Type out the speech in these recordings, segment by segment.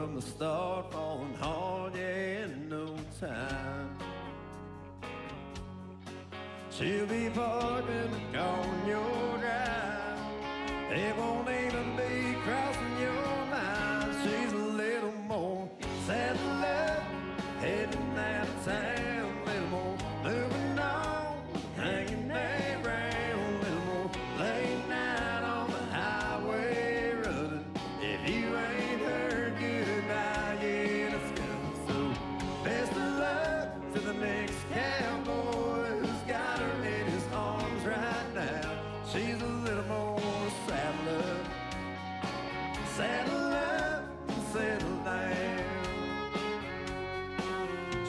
from the start, falling hard, yeah, in no time. She'll be parking the car on your drive. It won't even be crossing your mind. She's a little more sad than love, heading out of town. A little more moving on, hanging around. A little more late night on the highway running. If you ain't heard goodbye yet, it's coming. So best of luck to the next cowboy who's got her in his arms right now. She's a little more saddle up, and settle down.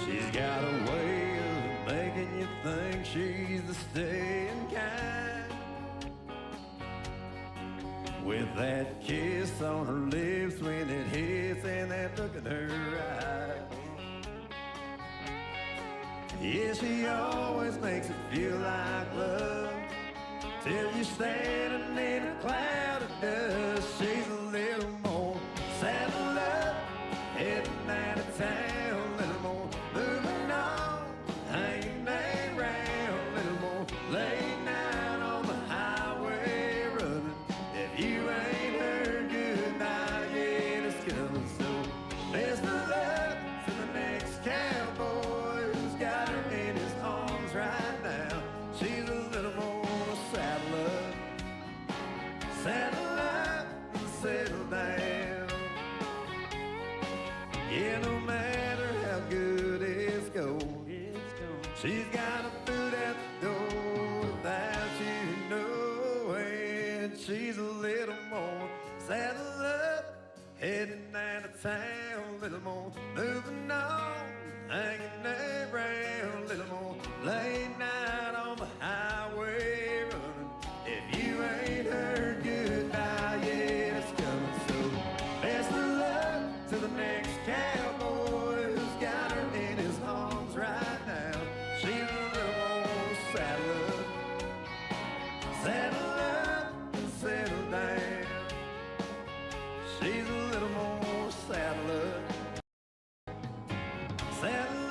She's got a way of making you think she's the staying kind, with that kiss on her lips when it hits and that look in her eyes. Yeah, she always makes it feel like love, till you're standing in a cloud of dust. She's a little more saddle up, heading out of town. A little more moving on, hanging around. A little more late night on the highway running. If you ain't heard goodbye yet, it's coming. So best of luck to the next cowboy who's got her in his arms right now. She's a little more saddle up, and settle down. Yeah, no matter how good it's going, she's got a foot at the door without you knowing. She's a little more saddle up, heading out of town. A little more moving on, hanging around. A little more late night on the highway running. If you ain't heard goodbye yet, it's coming. So best of luck to the next cowboy who's got her in his arms right now. She's a little more saddle up, and settle down. She's a little more saddle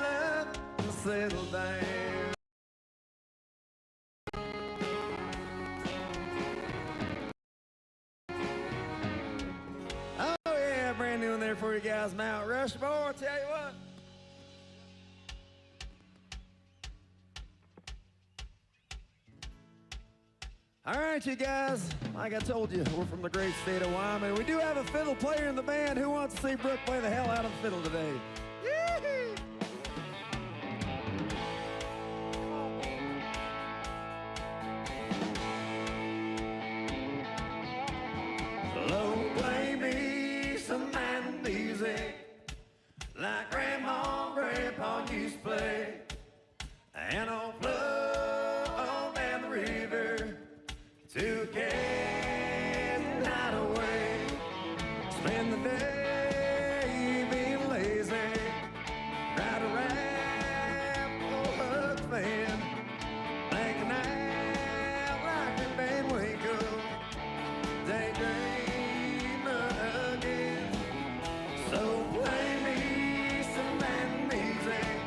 up, and settle down. Oh yeah, brand new in there for you guys, Mount Rushmore. Tell you what. All right, you guys, like I told you, we're from the great state of Wyoming. We do have a fiddle player in the band. Who wants to see Brooke play the hell out of the fiddle today? Yee-hoo! Slow play me some man music, like Grandma and Grandpa used to play, and I'll float on down the river to a cabin hideaway. Spend the day being lazy, ride a raft or hook fan, thinking out like a band wake up, daydream again. So play me some man music,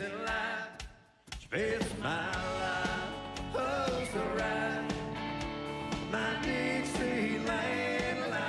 chasing light. Space my life, oh so right. My Dixieland life.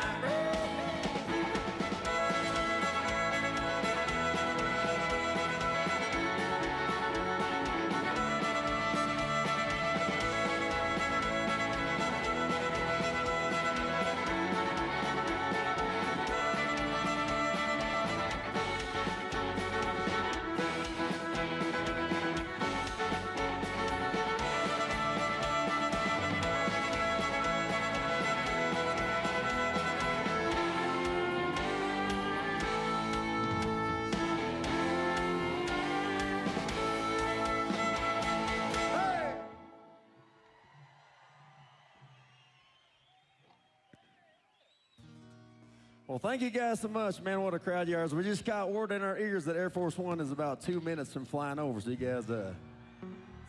Well, thank you guys so much, man. What a crowd you are. We just got word in our ears that Air Force One is about 2 minutes from flying over. So you guys, it's going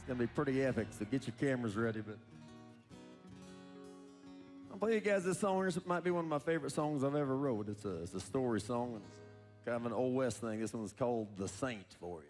to be pretty epic. So get your cameras ready. But I'll play you guys this song. This might be one of my favorite songs I've ever wrote. It's a story song. It's kind of an Old West thing. This one's called The Saint for you.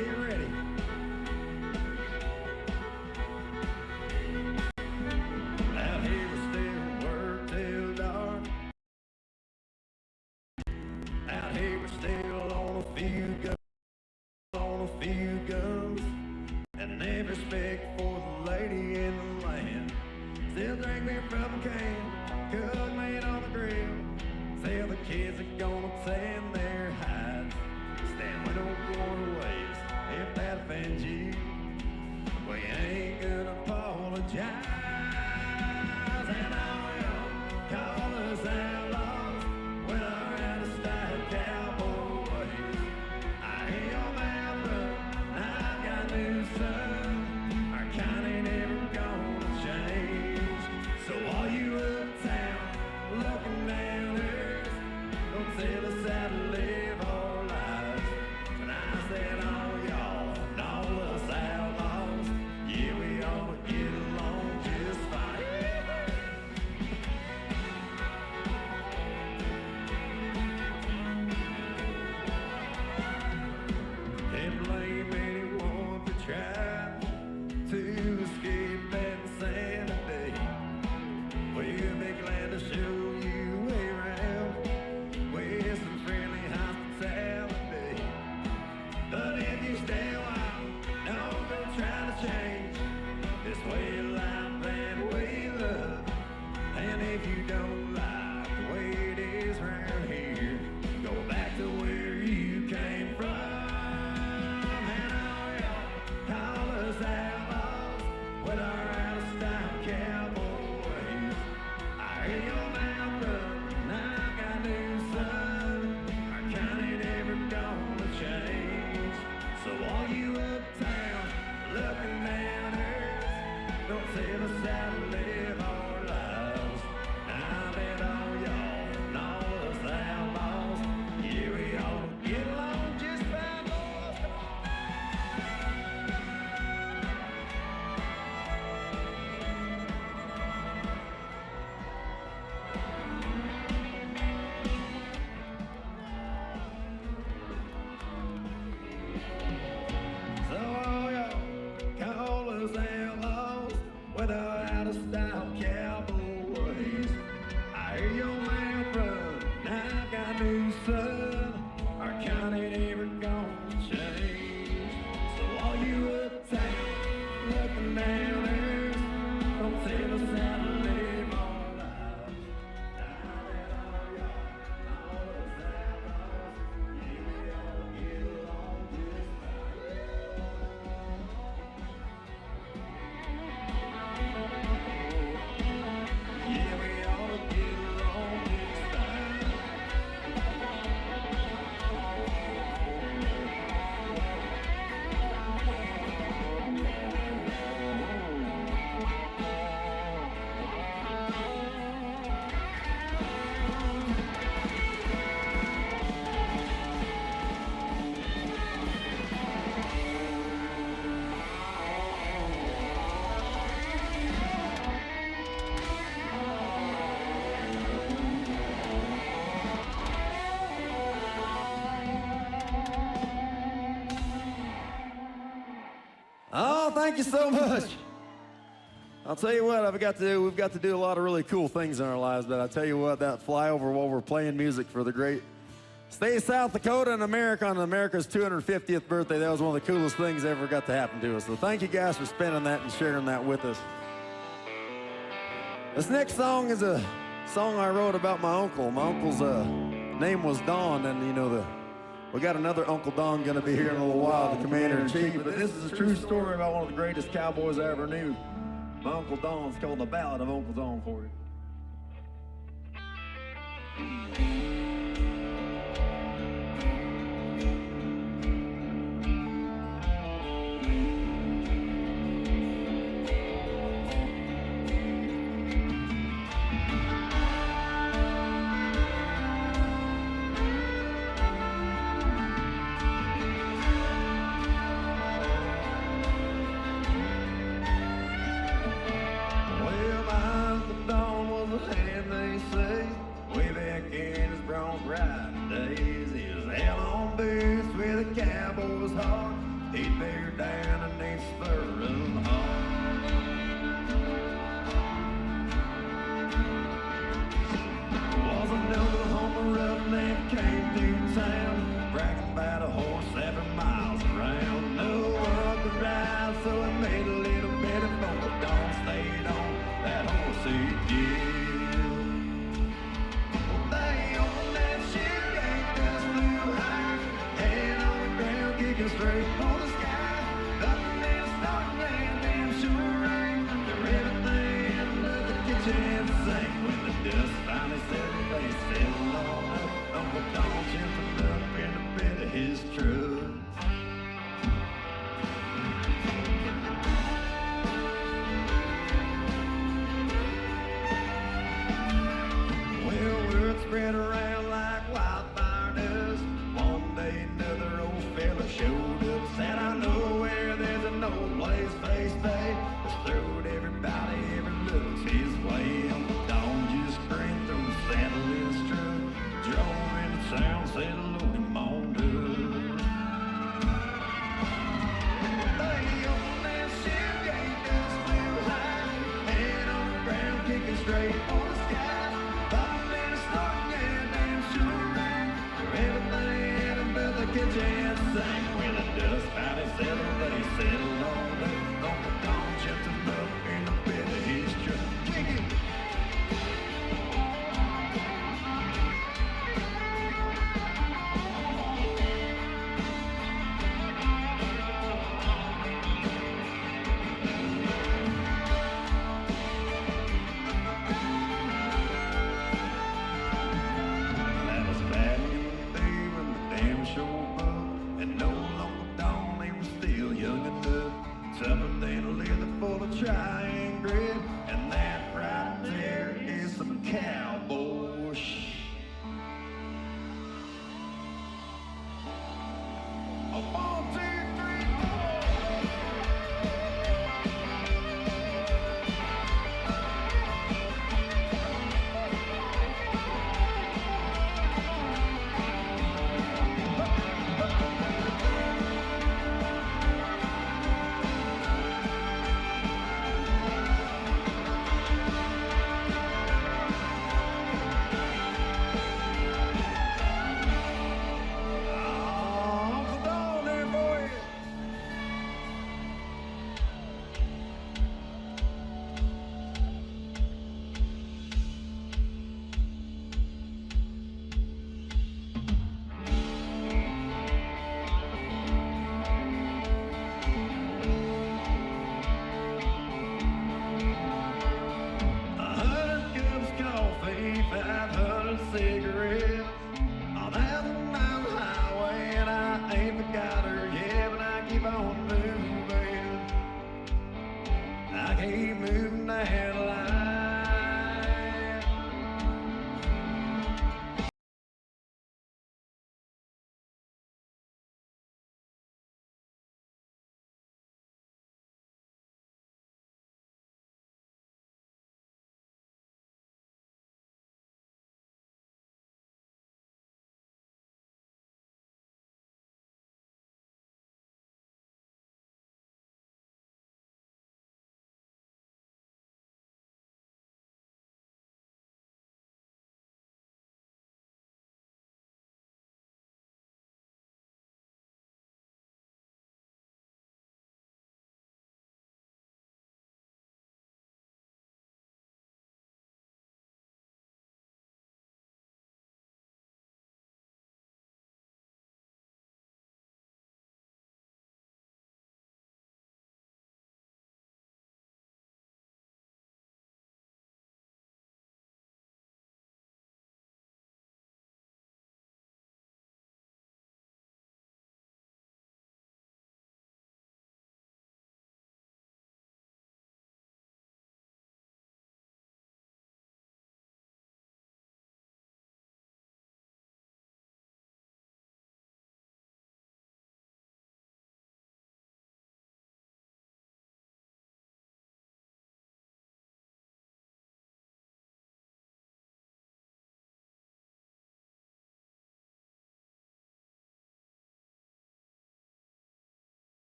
Get ready. Out here we still work till dark. Out here we still on a few guns, and in respect for the lady in the land. Still drink beer from a can, cook meat on the grill. Tell the kids are gonna tan their hides. Stand with old border ways, if that offends you, we ain't gonna apologize. And I will call us outlaws with our out-of-style cowboy ways. I hear your mouth run, I've got new son. Our kind ain't ever gonna change. So all you uptown looking down earth, don't tell us how to live our lives. And I said all y'all and all us outlaws, yeah, we all get along just fine. Can't blame anyone for trying to escape that insanity. We'll be glad to show you around with some friendly hospitality. But if you stay a while, don't go trying to change this way of life that we love. And if you don't like the way it is around here, go back to where you came from. And all y'all call us outlaws with our out-of-style cowboy ways. I hear your mouth run, and I've got new son. Our kind ain't ever gonna change. So all you uptown looking down earth, don't tell us how to live our lives. I bet all y'all and all us outlaws, yeah, we all get along just fine, boys. Come on. So all y'all call us outlaws with our out-of-style cowboy ways. I hear your mouth run, now I've got a new son. Our kind ain't ever gonna change. So all you uptown looking down earth, don't tell us how to live our lives. Now that all y'all and all us outlaws, yeah, we all get along just fine. Yeah, we all get along just fine. Oh, thank you so much. I'll tell you what, we've got to do a lot of really cool things in our lives, but I'll tell you what, that flyover while we're playing music for the great state of South Dakota and America on America's 250th birthday, that was one of the coolest things that ever got to happen to us. So thank you guys for spending that and sharing that with us. This next song is a song I wrote about my uncle. My uncle's name was Don, and you know, we got another Uncle Don gonna be here in a little while, the Commander-in-Chief, but this is a true story about one of the greatest cowboys I ever knew. My Uncle Don's called The Ballad of Uncle Don for you. Cowboy's heart, He'd bear down and they'd spur him home. Was an Oklahoma roughneck came through town, bragging about a horse 7 miles around. No one could ride, so he made a little bit of fun, but Don stayed on that horse he did. Well, they opened that ship gate, just flew high, head on the ground, kicking straight for the sky. Nothing in the starting and damn sure rain. They're everything but the kitchen sink. When the dust finally settled, they settled on up. Uncle Don jumping up in the bed of his truck. Well, word spread around like wildfire does. One day another old fella showed up. Said, I know where there's an old place face day. Just throwed everybody every looks his way. Uncle Don just grinned, threw the saddle in his truck, drove into town, said load him on up. They opened that ship gate, just flew high, head on the ground, kicking straight for the sky. Bottom in a storm, yeah, damn sure rain. Threw everything but the kitchen sink. When the dust finally settled, they settled on up. Uncle Don jumped him up in the bed of his truck. Kick it! That was back in the day when the damn show up, and no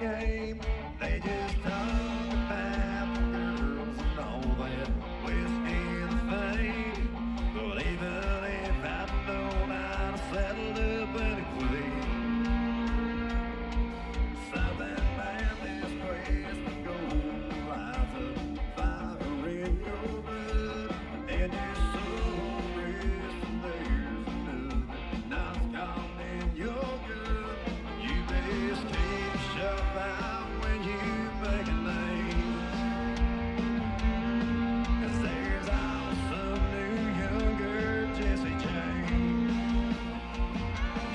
game. They just talk about the girls and all that whiskey and fame. But even if I don't, I'd settle up anyway. Something about this place that goes lights a fire in your blood, and your soul rests and there's another knot's gone in your gut. You best keep shove out when you make a name, 'cause there's always some new younger Jesse James.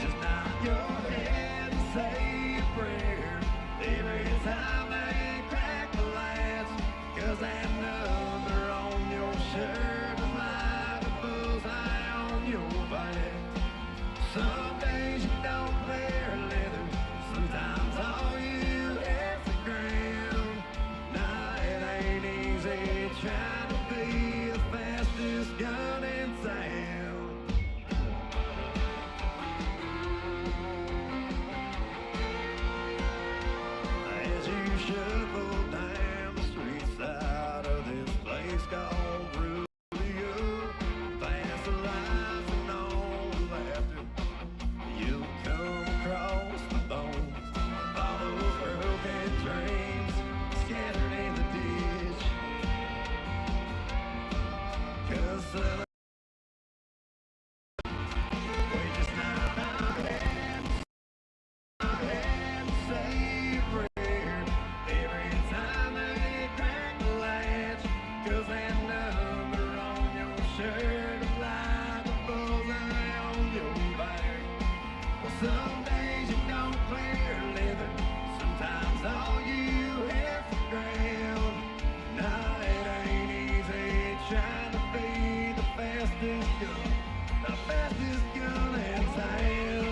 Just nod your head and say a prayer every time they crack the lights, 'cause that number on your shirt is like a bullseye on your back. Some days you don't wear leather, sometimes all you have to ground. Nah, it ain't easy trying to be the fastest gun in town. As you shuffle down the street side of this place called Rubio, past the lights and all the laughter, you'll come across the bones of all those broken dreams scattered in the ditch. 'Cause we just nod our heads and say a prayer every time they crack the latch, 'cause that number on your shirt is like a bullseye on your back. Well, some days you don't wear leather, sometimes all you have to ground. Nah, it ain't easy trying to be the fastest gun in town.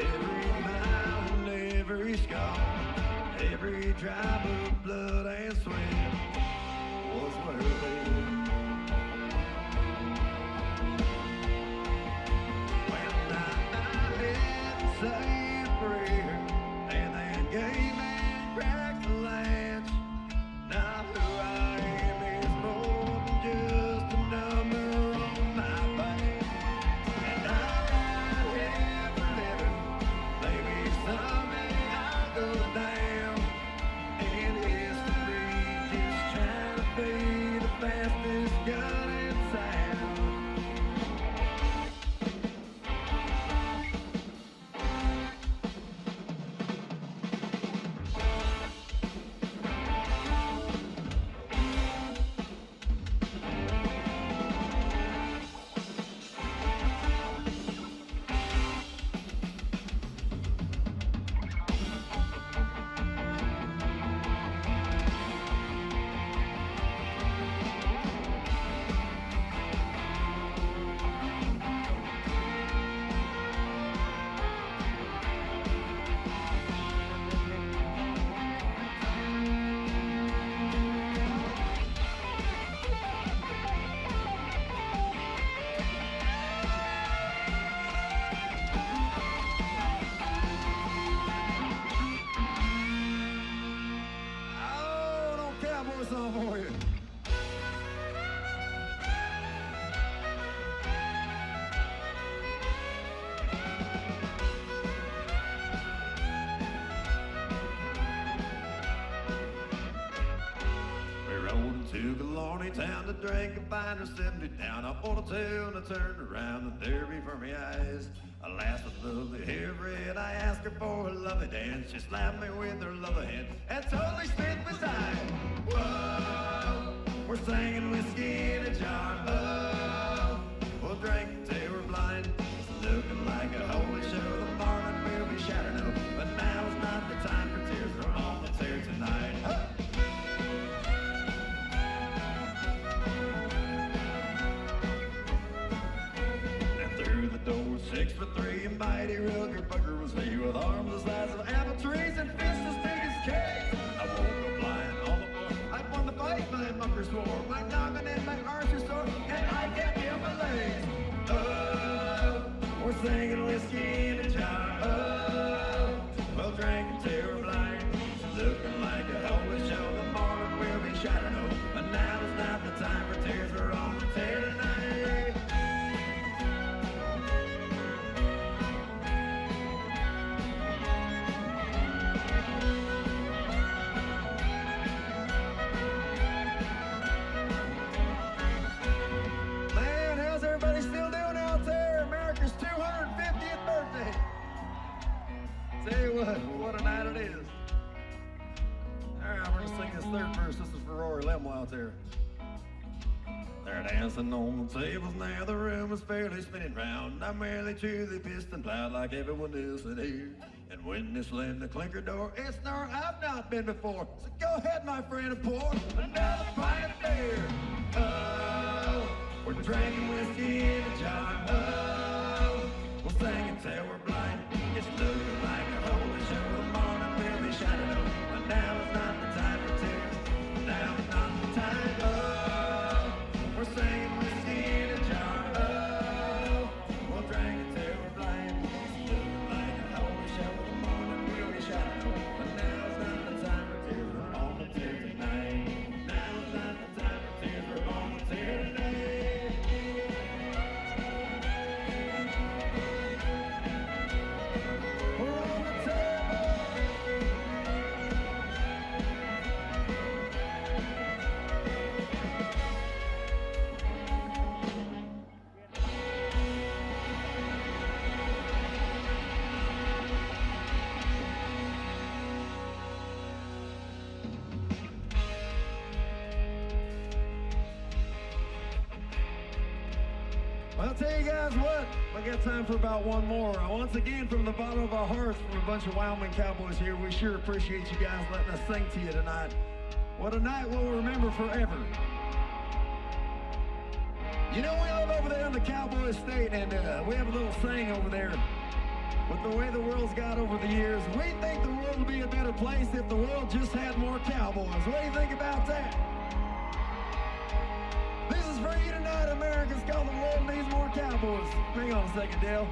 Every mile and every scar, every drop of blood and sweat was worth it. Well, I had to say a prayer, and then gave and cracked the latch. Now who I am is more than just a number on my back. And I ride here for living, maybe someday I'll go down in history, just trying to be the fastest gun in town. Oh, don't cowboy song for you. We rode to Gallarny town to drink a pint or 70 down. I bought a tail and I turned around and there before my eyes a lass with lovely hair red. I asked her for a lovely dance. She slapped me with her lovely hand and totally spit beside. Whoa, we're singing whiskey in a jar. Oh, we'll drink till we're blind. It's looking like a holy show. The morning will be shattered, no, but now is not the time for tears. We're on the tear tonight. Oh. Through the door, 6'3" and mighty rugged bugger was he, with arms the size of apple trees and fists as big as cakes. I woke up lying on the floor. I won the fight, my mucker swore, my noggin and my arch is sore, and I kept him my legs. Oh, we're singing with camel out there. They're dancing on the tables now, the room is fairly spinning round. I'm merely truly pissed and plowed like everyone else in here. And when they slam the clinker door, it's nowhere I've not been before. So go ahead, my friend, and pour another pint of beer. Oh, we're drinking whiskey in a jar. Oh, we'll sing until we're blind. It's looking like a holy show. The morning will be shining on. But now is not the time for tears. Now is not the time. Oh, we're singing whiskey in a jar. Oh, we'll drink until we're blind. It's looking like a holy show. The morning will be shining on. But now is not the time for tears. We're on the tear tonight. Now is not the time for tears. We're on the tear tonight. I'll tell you guys what, I got time for about one more. Once again, from the bottom of our hearts, from a bunch of Wyoming cowboys here, we sure appreciate you guys letting us sing to you tonight. What a night we'll remember forever. You know, we live over there in the cowboy state, and we have a little saying over there. With the way the world's got over the years, we think the world would be a better place if the world just had more cowboys. What do you think about that? This is for you tonight, America. It's called The World Needs More Cowboys. Hang on a second, Dale.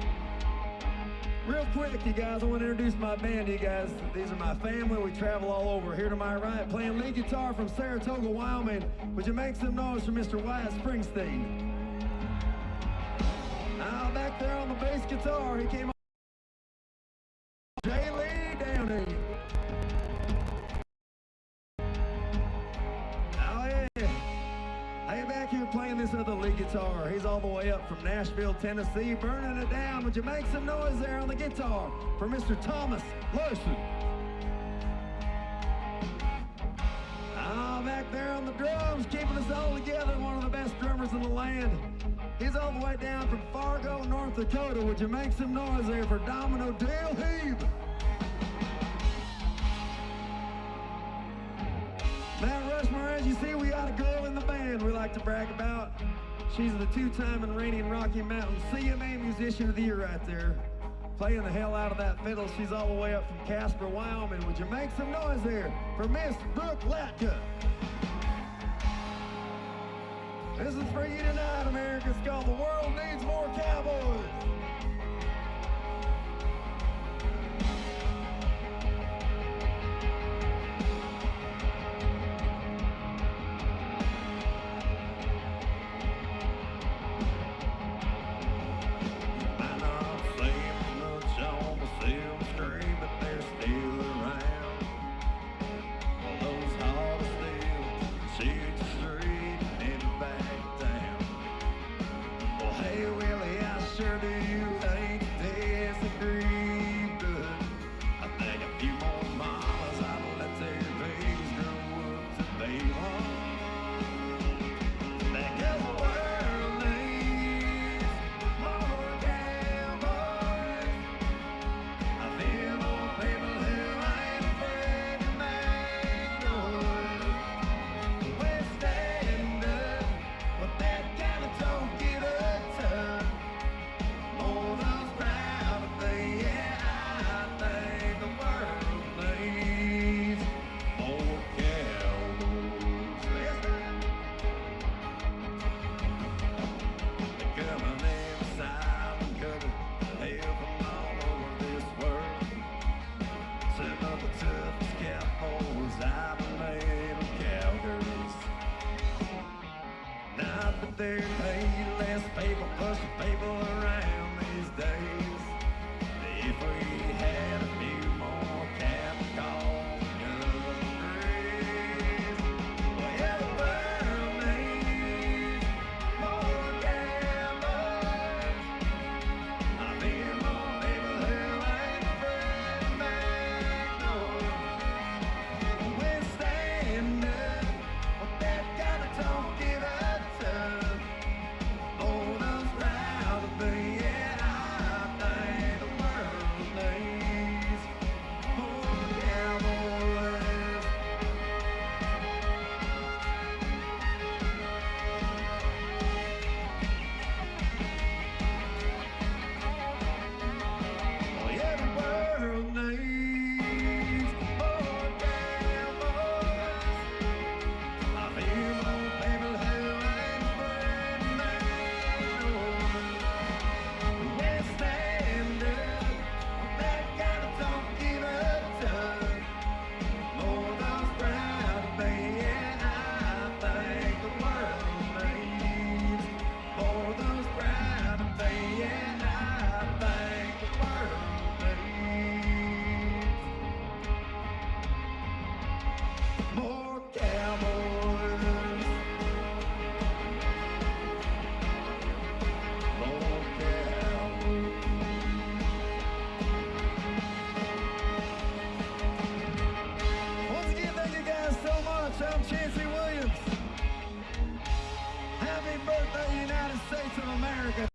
Real quick, you guys, I want to introduce my band to you guys. These are my family. We travel all over. Here to my right, playing lead guitar from Saratoga, Wyoming. Would you make some noise for Mr. Wyatt Springsteen? Now, back there on the bass guitar, he came on. Jay Lee Downey. Back here playing this other lead guitar. He's all the way up from Nashville, Tennessee, burning it down. Would you make some noise there on the guitar for Mr. Thomas Larson? Back there on the drums, keeping us all together, one of the best drummers in the land. He's all the way down from Fargo, North Dakota. Would you make some noise there for Domino Dale Heeb? Mount Rushmore, as you see, we got a girl in the band we like to brag about. She's the two-time and reigning Rocky Mountain CMA Musician of the Year right there. Playing the hell out of that fiddle. She's all the way up from Casper, Wyoming. Would you make some noise there for Miss Brooke Latka? This is for you tonight, America. It's called The World Needs More Cowboys. They're paid less people, plus the people around these days. If we had a few more cattle calls and grays, well, yeah, the world needs more cowboys. I feel more people who ain't afraid to make noise. We're standing up with that States of America.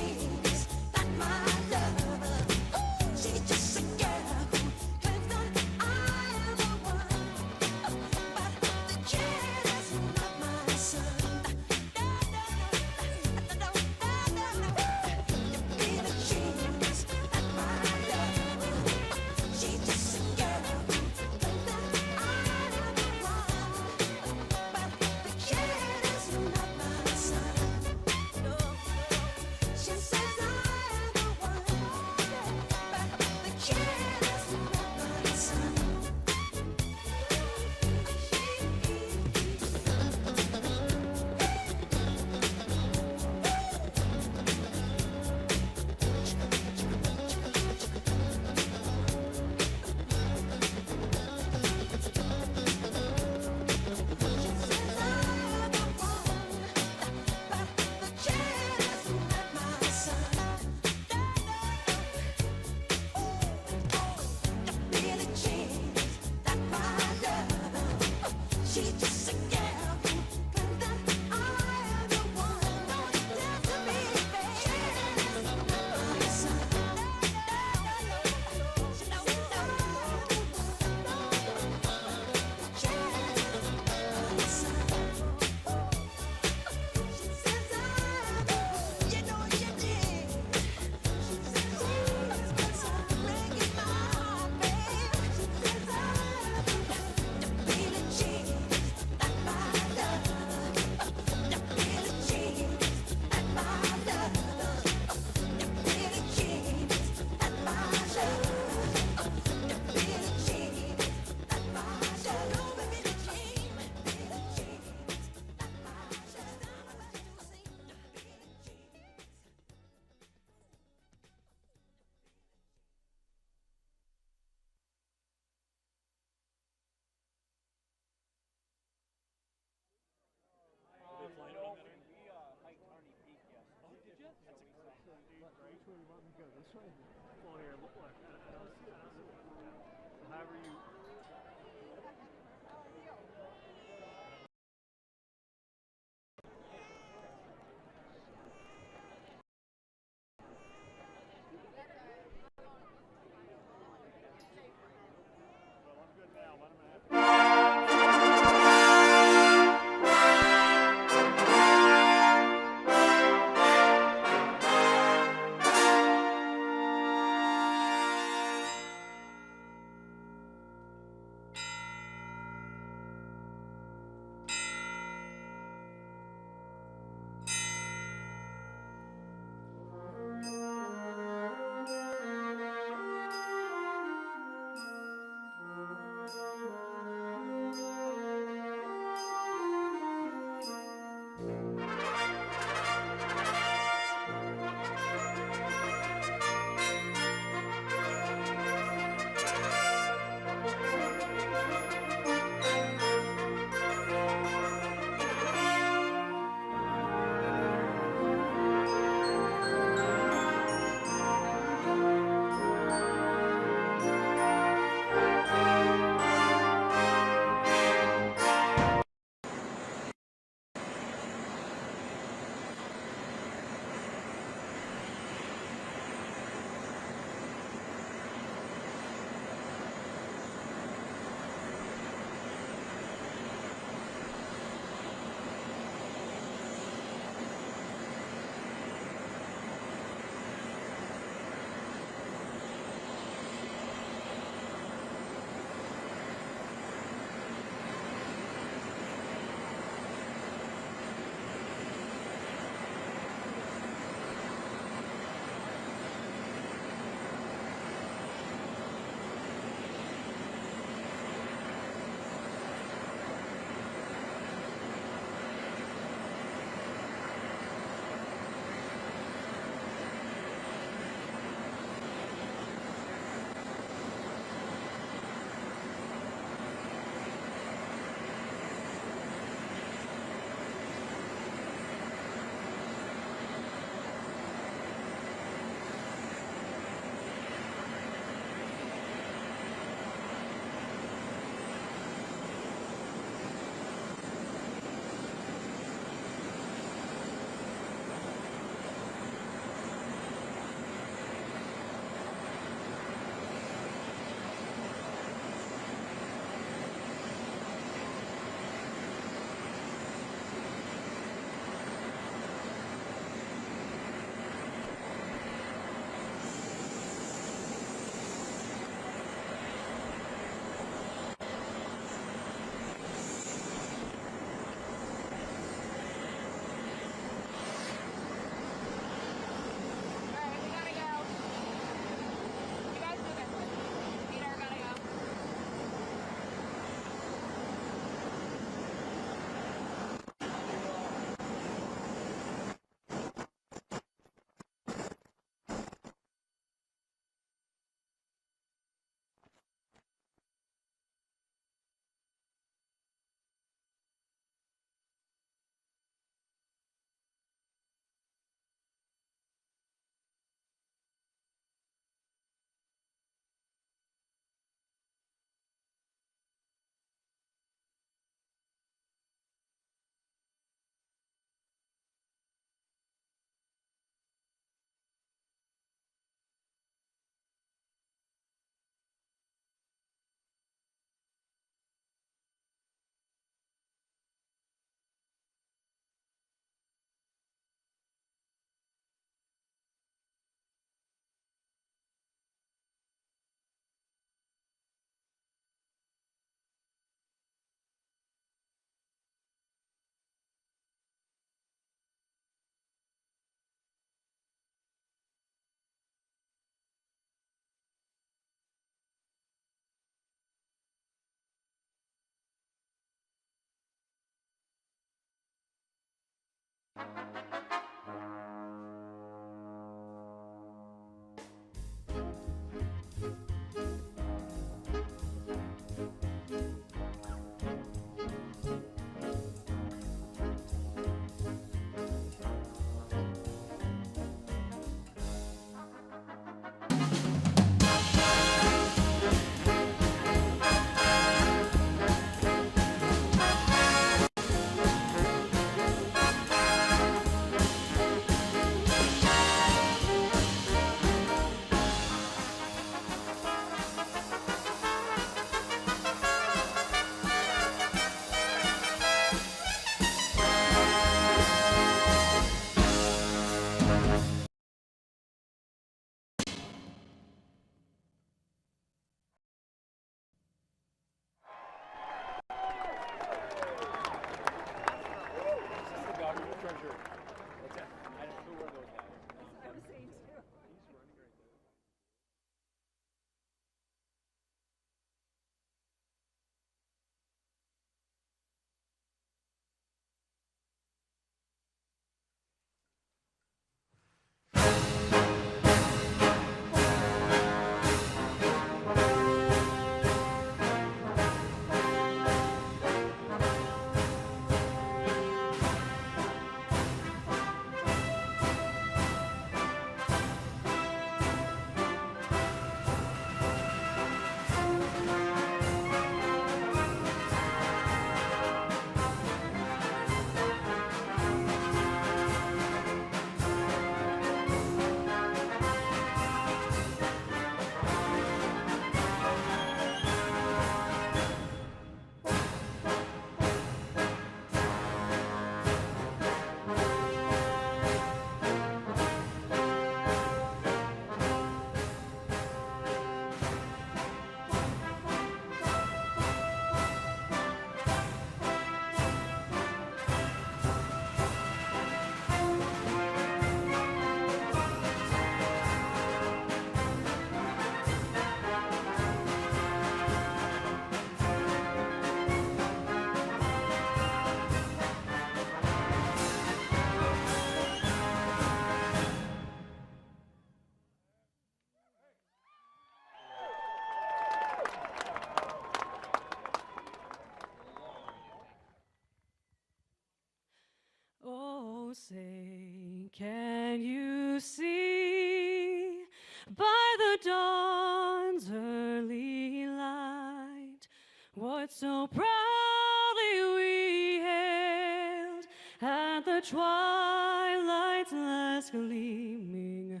that so proudly we hailed at the twilight's last gleaming,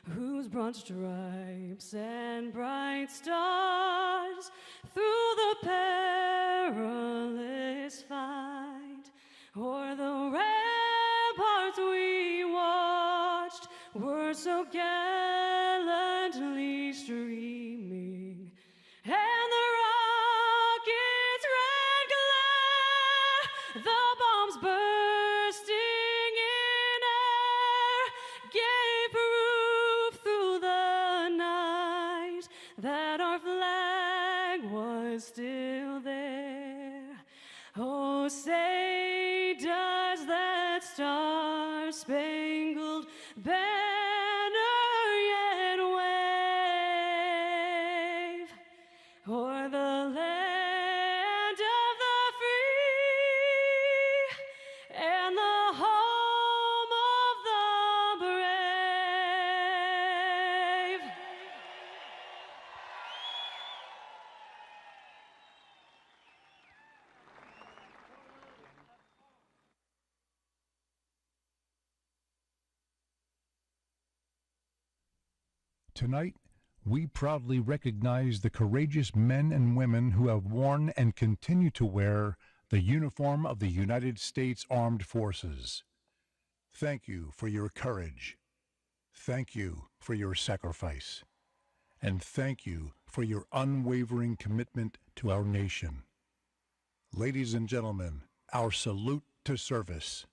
whose broad stripes and bright stars through the perilous fight o'er the ramparts we watched were so gallantly streaming, and the rocket's red glare, the bombs bursting in air, gave proof through the night that our flag was still there. Oh, say does that star-spangled banner yet wave o'er the land of the free and the home of the brave? Tonight, we proudly recognize the courageous men and women who have worn and continue to wear the uniform of the United States Armed Forces. Thank you for your courage. Thank you for your sacrifice. And thank you for your unwavering commitment to our nation. Ladies and gentlemen, our salute to service.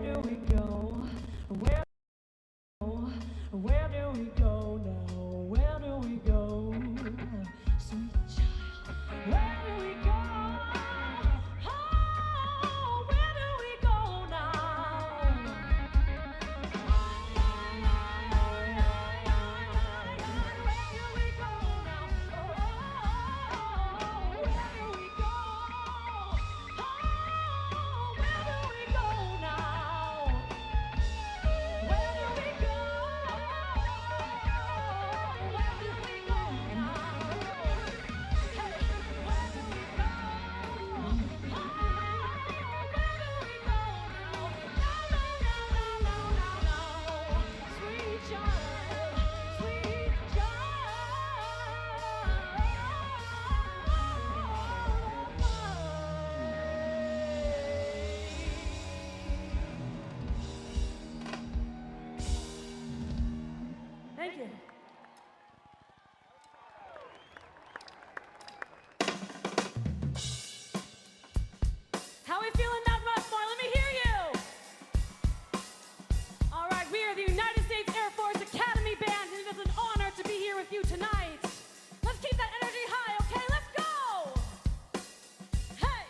do we go? Where do we go now? Where do we go? Sweet child, where do we go? Oh, where do we go now? Where do we go now? Oh, where do we go? Oh, where do we go now? Where do we go? Where do we go now? Hey, where do we go? Oh, where do we go now? No. Sweet child, sweet child. Thank you. How we feeling, Mount Rushmore? Let me hear you. All right, we are the United States Air Force Academy Band, and it is an honor to be here with you tonight. Let's keep that energy high, okay? Let's go. Hey.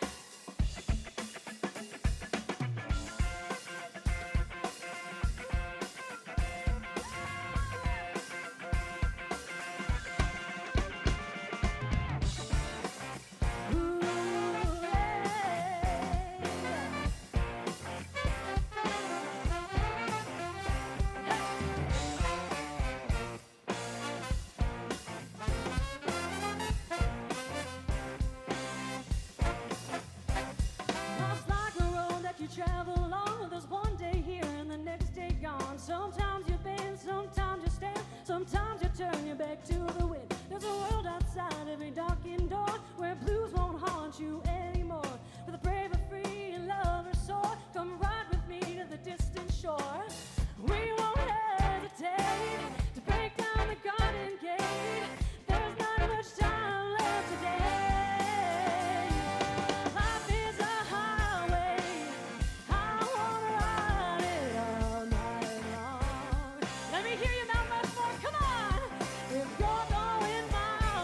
Life's like a road that you travel along. There's one day here and the next day gone. Sometimes you bend, sometimes you stand, sometimes you turn your back to the wind. There's a world outside every darkened door where blues won't haunt you anymore. With a brave and free and lover soar, come ride with me to the distant shore. We won't hesitate to break down the garden gate. There's not much time left today. Life is a highway. I wanna ride it all night long. Let me hear you, Mount Rushmore. Come on. If you're going my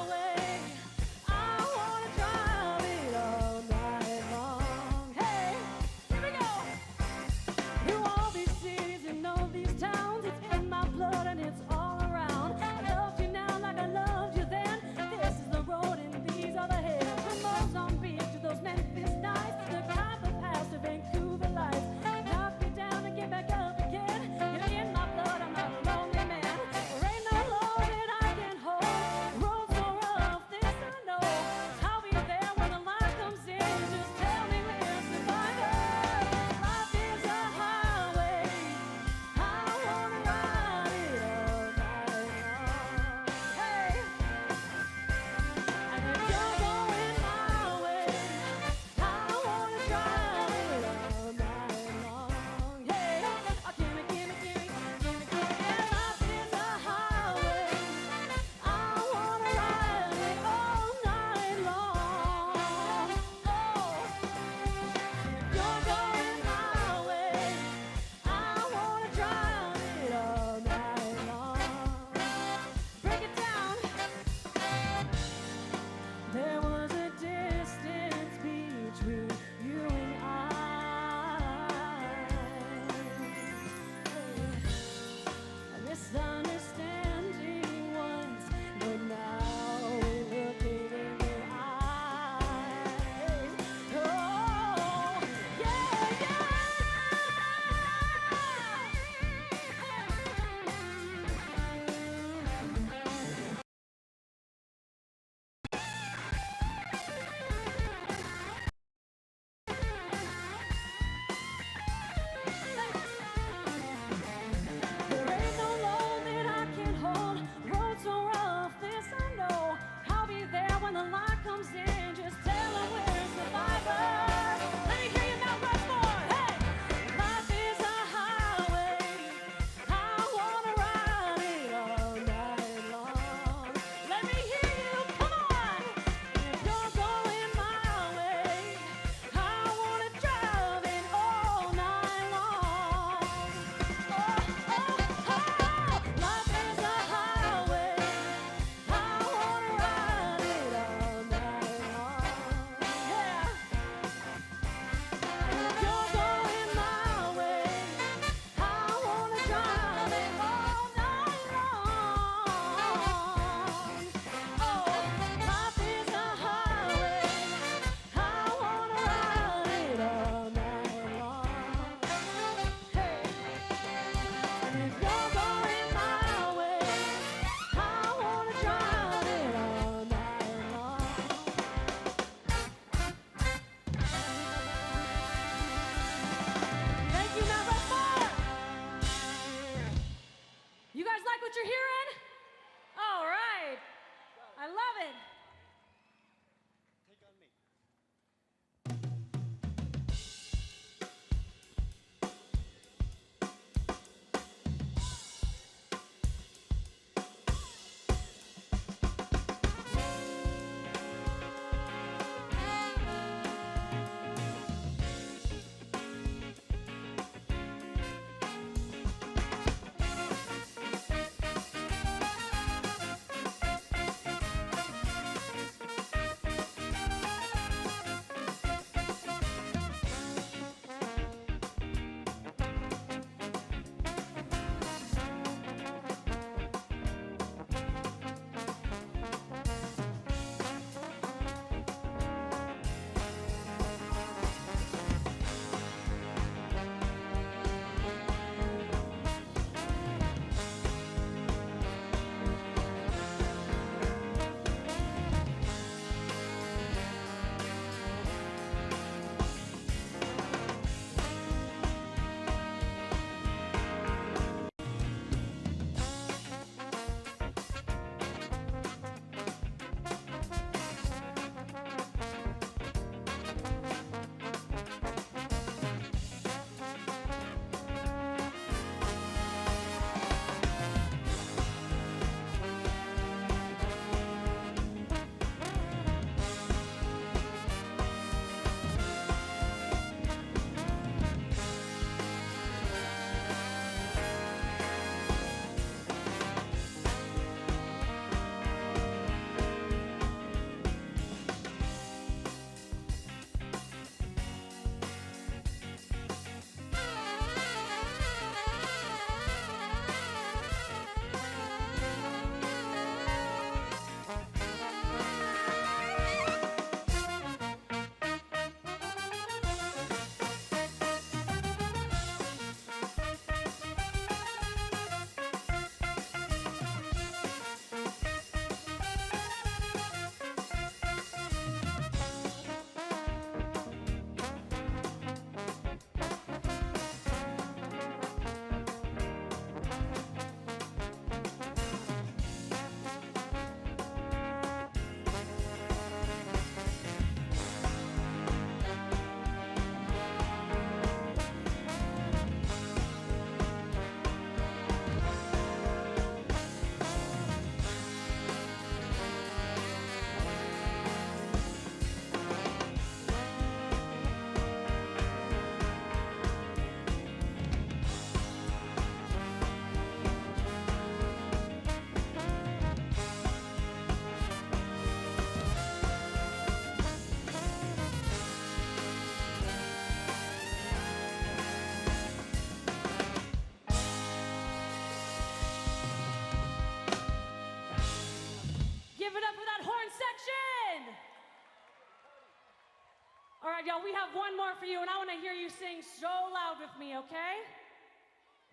have one more for you, and I want to hear you sing so loud with me, okay?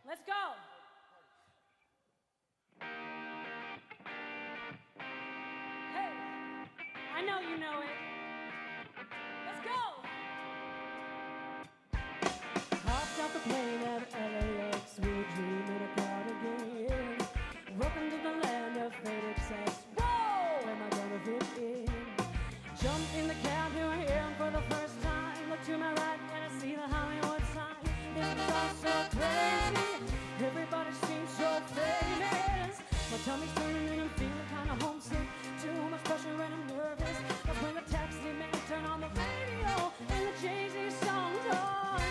Let's go. Hey, I know you know it. Let's go. Hopped off the plane at LAX, we were dreaming of Cardigan. Welcome to the land of fate excess. Whoa, am I gonna fit in? Jump in the cab, here I am for the first time. Look to my right and I see the Hollywood sign. This is all so crazy. Everybody seems so famous. My tummy's turning and I'm feeling kind of homesick. Too much pressure and I'm nervous. That's when the taxi man turned on the radio and the Jay-Z song was on.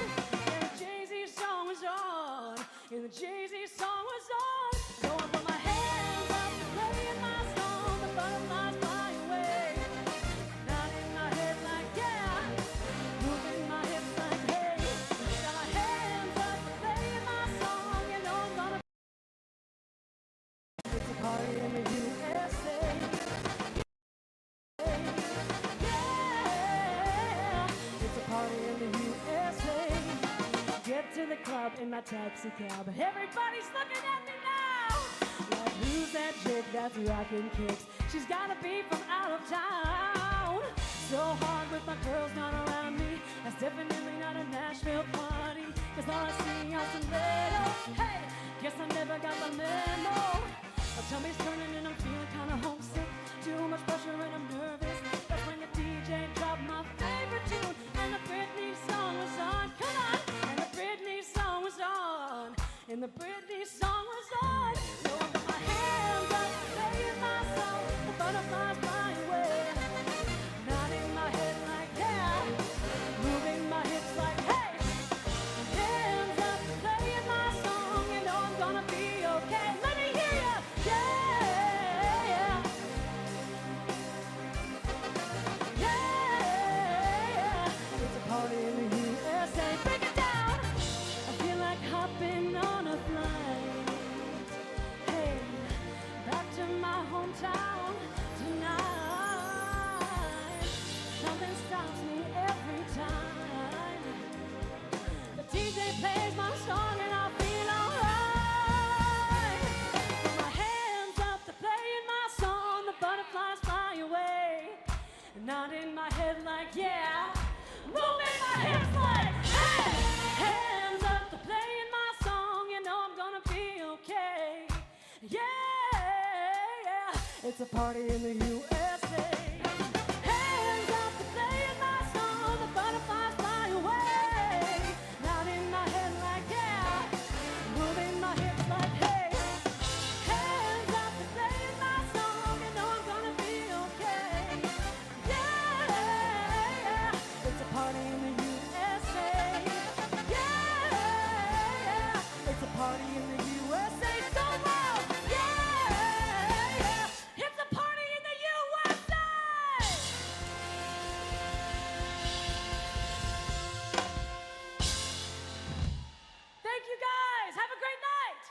And the Jay-Z song was on. And the Jay-Z song was on. So I put my hands up, playing my song. The butterflies fly away. Not in my head like yeah. Moving my hips like hey. Got my hands up, playing my song. You know I'm gonna. It's a party in the USA. Yeah, it's a party in the USA. Get to the club in my taxi cab. Everybody's looking at me now. Like who's that chick that's rocking kicks? She's gotta be from out of town. So hard with my girls not around me. That's definitely not a Nashville party. Cause all I see are stilettos. Hey, guess I never got the memo. My tummy's turning and I'm feeling kinda homesick. Too much pressure and I'm nervous. That's when the DJ dropped my favorite tune. And the Britney song was on. Come on! And the Britney song was on. And the Britney song was on. So I put my hands up, playing my song. The butterflies fly away. Not in my head like yeah. Moving my hips like hey. Hands up, playing my song. You know I'm gonna be okay. Let me hear ya. Yeah. Yeah. It's a party in the USA. Break it down. I feel like hopping on a flight. Hey, back to my hometown tonight. Something stops me every time. The DJ plays my song and I feel alright. Put my hands up to playing my song. The butterflies fly away. Not in my head like yeah. Moving my hips like hey. Hands up to playing my song. You know I'm gonna be okay. Yeah. It's a party in the USA. Hands up to playing my song. The butterflies fly away. Not in my head like yeah. Moving my hips like hey. Hands up to playing my song. You know I'm gonna be okay. Yeah. It's a party in the USA. Yeah. It's a party in the USA. So loud. Yeah. It's a party in the USA. Thank you guys. Have a great night.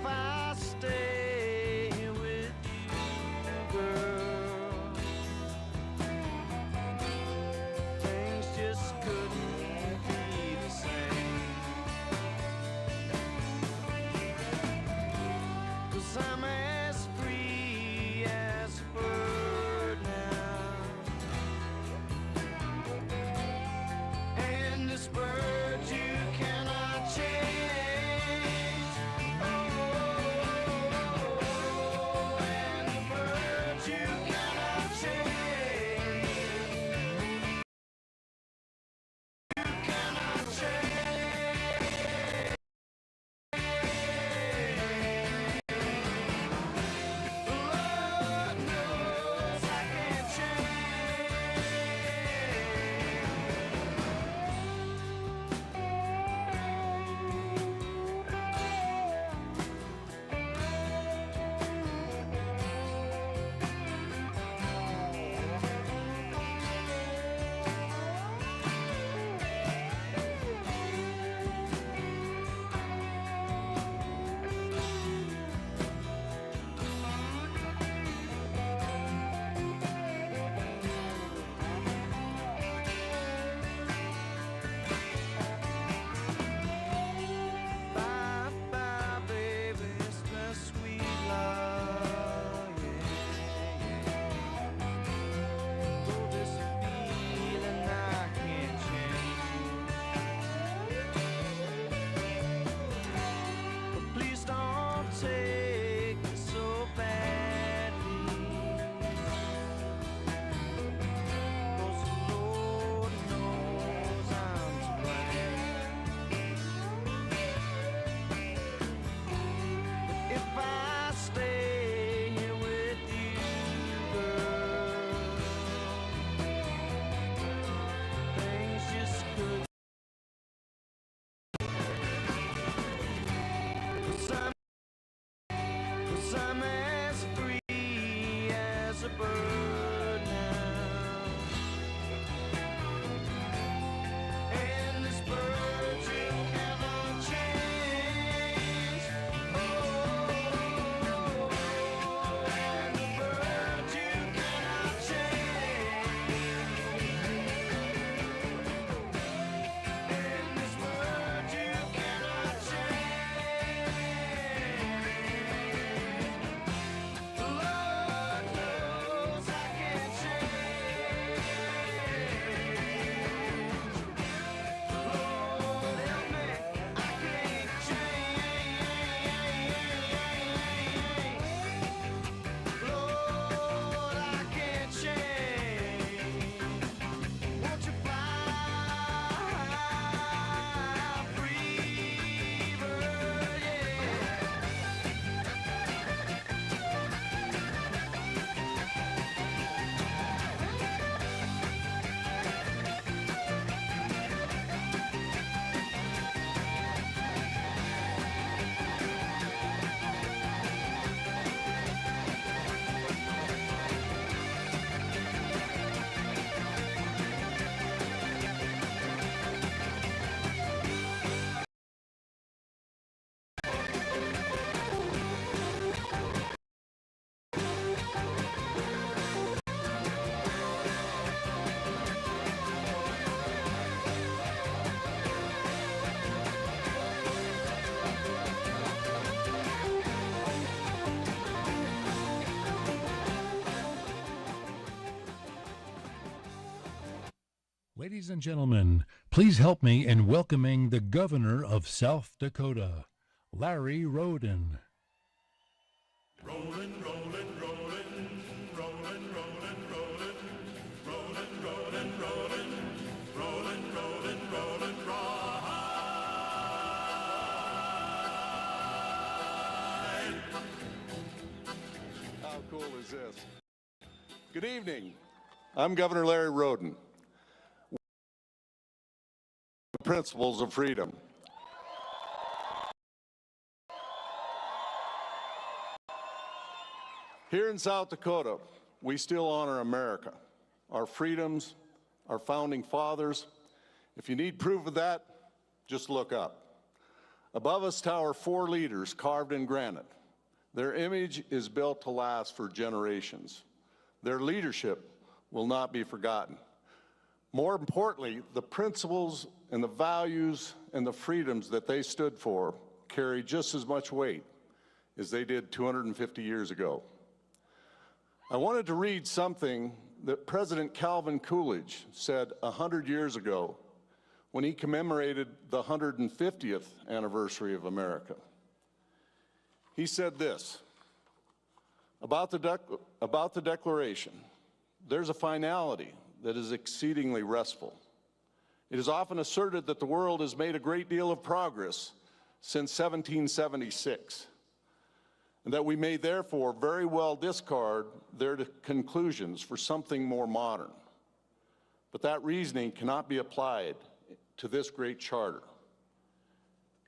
If I Ladies and gentlemen, please help me in welcoming the Governor of South Dakota, Larry Roden. Rollin', rollin', rollin', rollin', rollin', rollin', rollin', rollin', rollin', rollin', rollin', rollin', ride. How cool is this? Good evening. I'm Governor Larry Roden. Principles of freedom. Here in South Dakota, we still honor America, our freedoms, our founding fathers. If you need proof of that, just look up. Above us tower 4 leaders carved in granite. Their image is built to last for generations. Their leadership will not be forgotten. More importantly, the principles and the values and the freedoms that they stood for carry just as much weight as they did 250 years ago. I wanted to read something that President Calvin Coolidge said 100 years ago when he commemorated the 150th anniversary of America. He said this about the Declaration: there's a finality that is exceedingly restful. It is often asserted that the world has made a great deal of progress since 1776, and that we may therefore very well discard their conclusions for something more modern. But that reasoning cannot be applied to this great charter.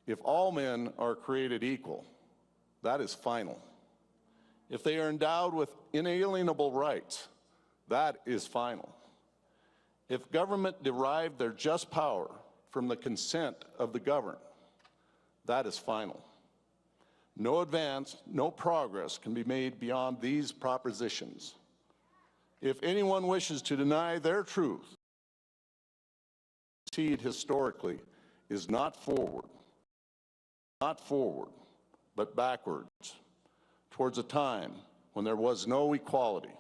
If all men are created equal, that is final. If they are endowed with inalienable rights, that is final. If government derived their just power from the consent of the governed, that is final. No advance, no progress can be made beyond these propositions. If anyone wishes to deny their truth, proceed historically is not forward, but backwards, towards a time when there was no equality,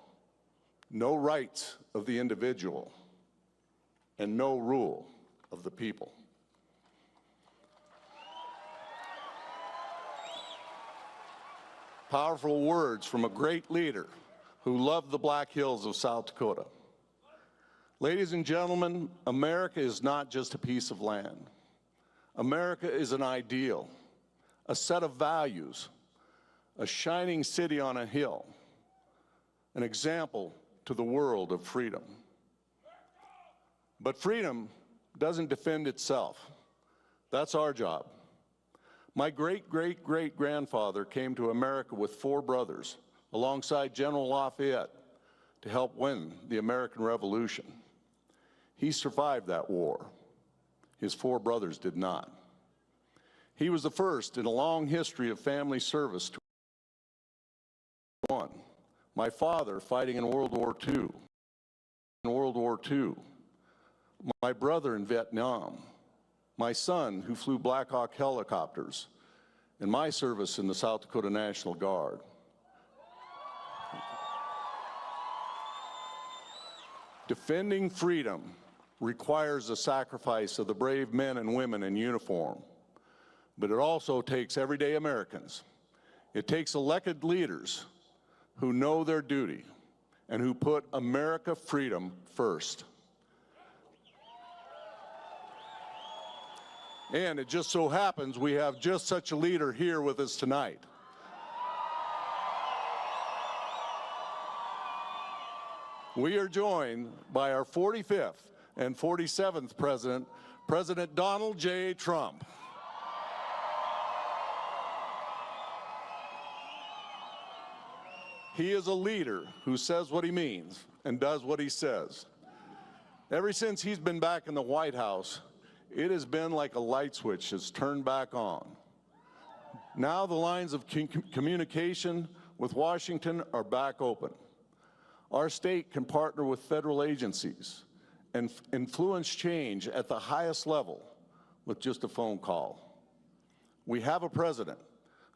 no rights of the individual, and no rule of the people. Powerful words from a great leader who loved the Black Hills of South Dakota. Ladies and gentlemen, America is not just a piece of land. America is an ideal, a set of values, a shining city on a hill, an example to the world of freedom. But freedom doesn't defend itself. That's our job. My great-great-great-grandfather came to America with 4 brothers alongside General Lafayette to help win the American Revolution. He survived that war. His 4 brothers did not. He was the first in a long history of family service to one. My father fighting in World War II. My brother in Vietnam. My son who flew Black Hawk helicopters, and my service in the South Dakota National Guard. Defending freedom requires the sacrifice of the brave men and women in uniform, but it also takes everyday Americans. It takes elected leaders who know their duty and who put America freedom first. And it just so happens we have just such a leader here with us tonight. We are joined by our 45th and 47th president, President Donald J. Trump. He is a leader who says what he means and does what he says. Ever since he's been back in the White House, it has been like a light switch has turned back on. Now the lines of communication with Washington are back open. Our state can partner with federal agencies and influence change at the highest level with just a phone call. We have a president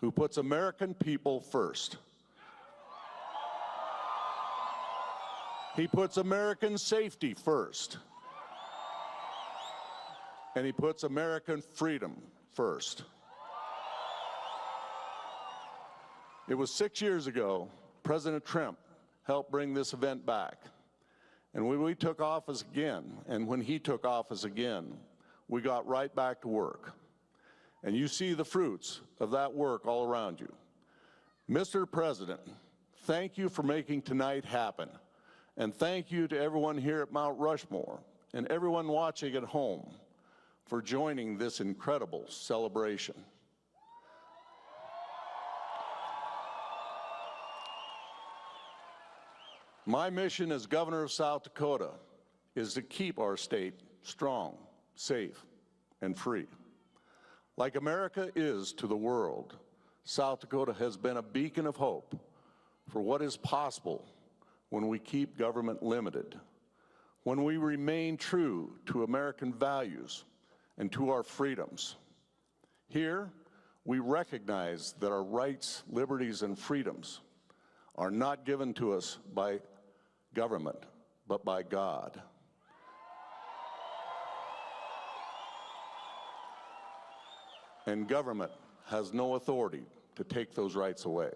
who puts American people first. He puts American safety first. and he puts American freedom first. It was 6 years ago, President Trump helped bring this event back. And when we took office again, and when he took office again, we got right back to work. And you see the fruits of that work all around you. Mr. President, thank you for making tonight happen. And thank you to everyone here at Mount Rushmore and everyone watching at home for joining this incredible celebration. My mission as governor of South Dakota is to keep our state strong, safe, and free. Like America is to the world, South Dakota has been a beacon of hope for what is possible when we keep government limited, when we remain true to American values and to our freedoms. Here, we recognize that our rights, liberties, and freedoms are not given to us by government, but by God. And government has no authority to take those rights away.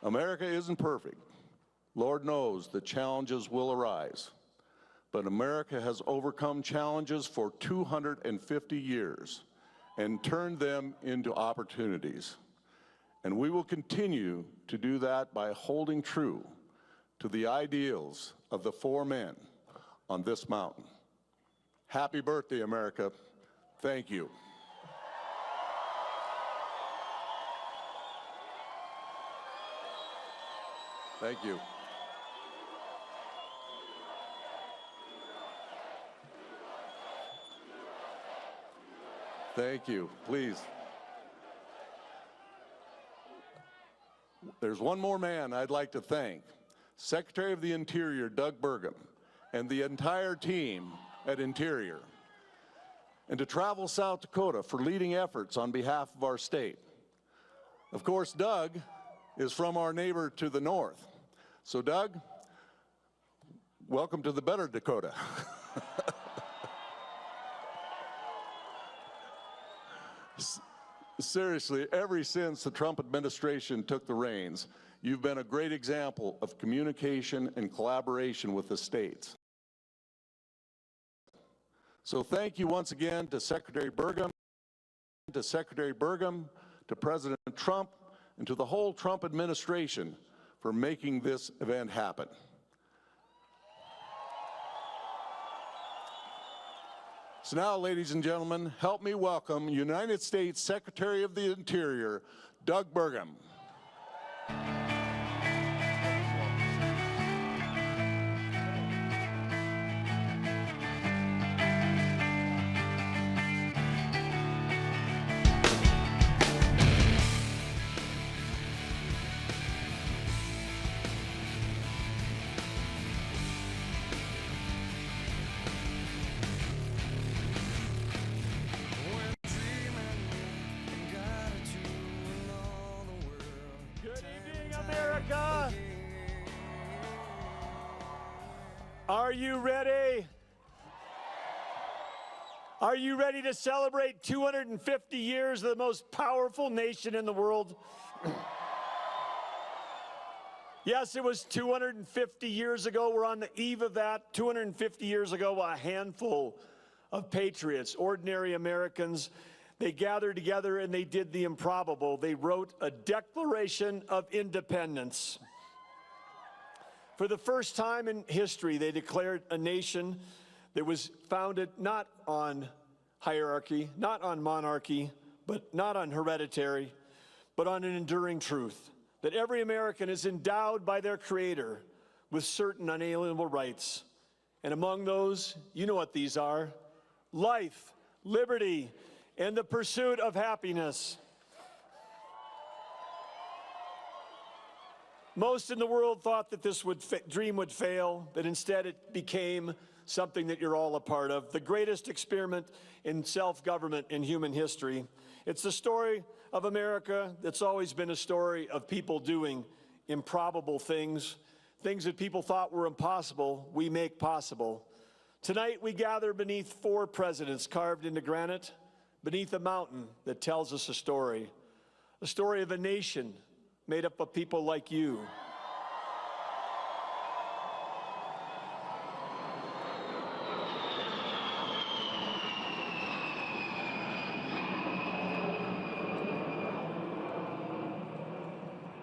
America isn't perfect. Lord knows that challenges will arise. But America has overcome challenges for 250 years and turned them into opportunities. And we will continue to do that by holding true to the ideals of the four men on this mountain. Happy birthday, America. Thank you. Thank you. Thank you. Please. There's one more man I'd like to thank, Secretary of the Interior, Doug Burgum, and the entire team at Interior, and to Travel South Dakota for leading efforts on behalf of our state. Of course, Doug is from our neighbor to the north. So Doug, welcome to the better Dakota. Seriously, ever since the Trump administration took the reins, you've been a great example of communication and collaboration with the states. So thank you once again to Secretary Burgum, to President Trump, and to the whole Trump administration for making this event happen. So now, ladies and gentlemen, help me welcome United States Secretary of the Interior, Doug Burgum. Are you ready? Are you ready to celebrate 250 years of the most powerful nation in the world? Yes, it was 250 years ago. We're on the eve of that. 250 years ago, a handful of patriots, ordinary Americans, they gathered together and they did the improbable. They wrote a Declaration of Independence. For the first time in history, they declared a nation that was founded not on hierarchy, not on monarchy, but not on hereditary, but on an enduring truth, that every American is endowed by their Creator with certain unalienable rights. And among those, you know what these are: life, liberty, and the pursuit of happiness. Most in the world thought that this dream would fail, but instead it became something that you're all a part of, the greatest experiment in self-government in human history. It's the story of America that's always been a story of people doing improbable things, Things that people thought were impossible, we make possible. Tonight, we gather beneath 4 presidents carved into granite, beneath a mountain that tells us a story of a nation made up of people like you.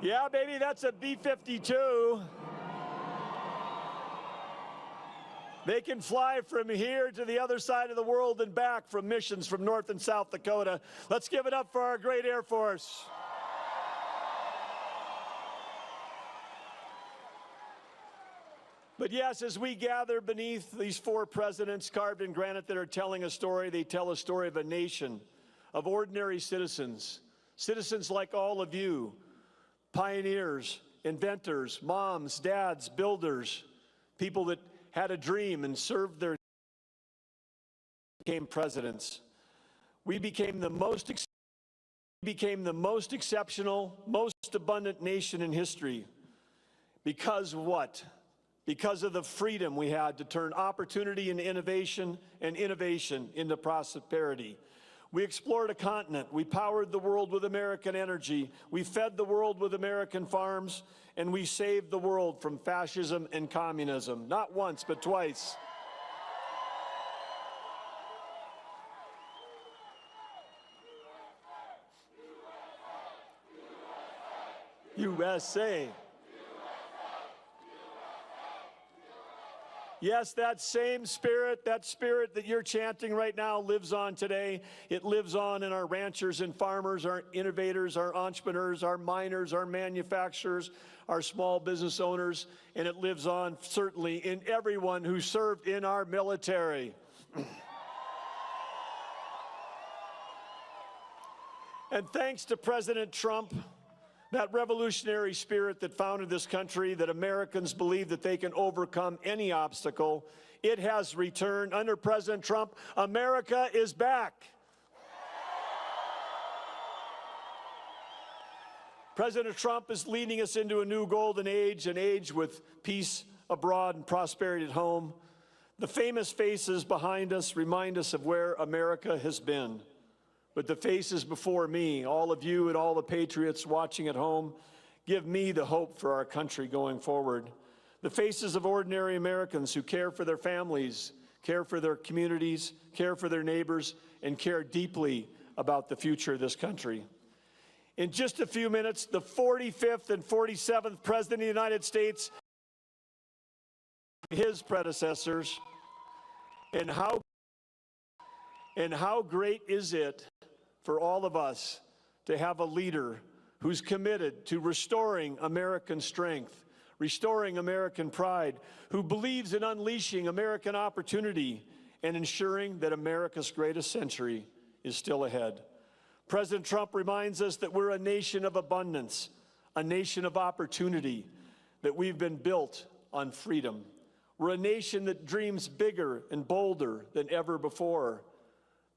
Yeah, baby, that's a B-52. They can fly from here to the other side of the world and back from missions from North and South Dakota. Let's give it up for our great Air Force. But yes, as we gather beneath these 4 presidents carved in granite that are telling a story, they tell a story of a nation, of ordinary citizens, citizens like all of you, pioneers, inventors, moms, dads, builders, people that had a dream and served their became presidents. We became the most exceptional, most abundant nation in history. Because what? Because of the freedom we had to turn opportunity into innovation and innovation into prosperity. We explored a continent. We powered the world with American energy. We fed the world with American farms, and we saved the world from fascism and communism, not once, but twice. USA. Yes, that same spirit, that spirit that you're chanting right now lives on today. It lives on in our ranchers and farmers, our innovators, our entrepreneurs, our miners, our manufacturers, our small business owners, and it lives on certainly in everyone who served in our military. And thanks to President Trump, that revolutionary spirit that founded this country, that Americans believe that they can overcome any obstacle, it has returned. Under President Trump, America is back. President Trump is leading us into a new golden age, an age with peace abroad and prosperity at home. The famous faces behind us remind us of where America has been. But the faces before me, all of you and all the patriots watching at home, give me the hope for our country going forward. The faces of ordinary Americans who care for their families, care for their communities, care for their neighbors, and care deeply about the future of this country. In just a few minutes, the 45th and 47th President of the United States, his predecessors, and how great is it for all of us to have a leader who's committed to restoring American strength, restoring American pride, who believes in unleashing American opportunity and ensuring that America's greatest century is still ahead. President Trump reminds us that we're a nation of abundance, a nation of opportunity, that we've been built on freedom. We're a nation that dreams bigger and bolder than ever before.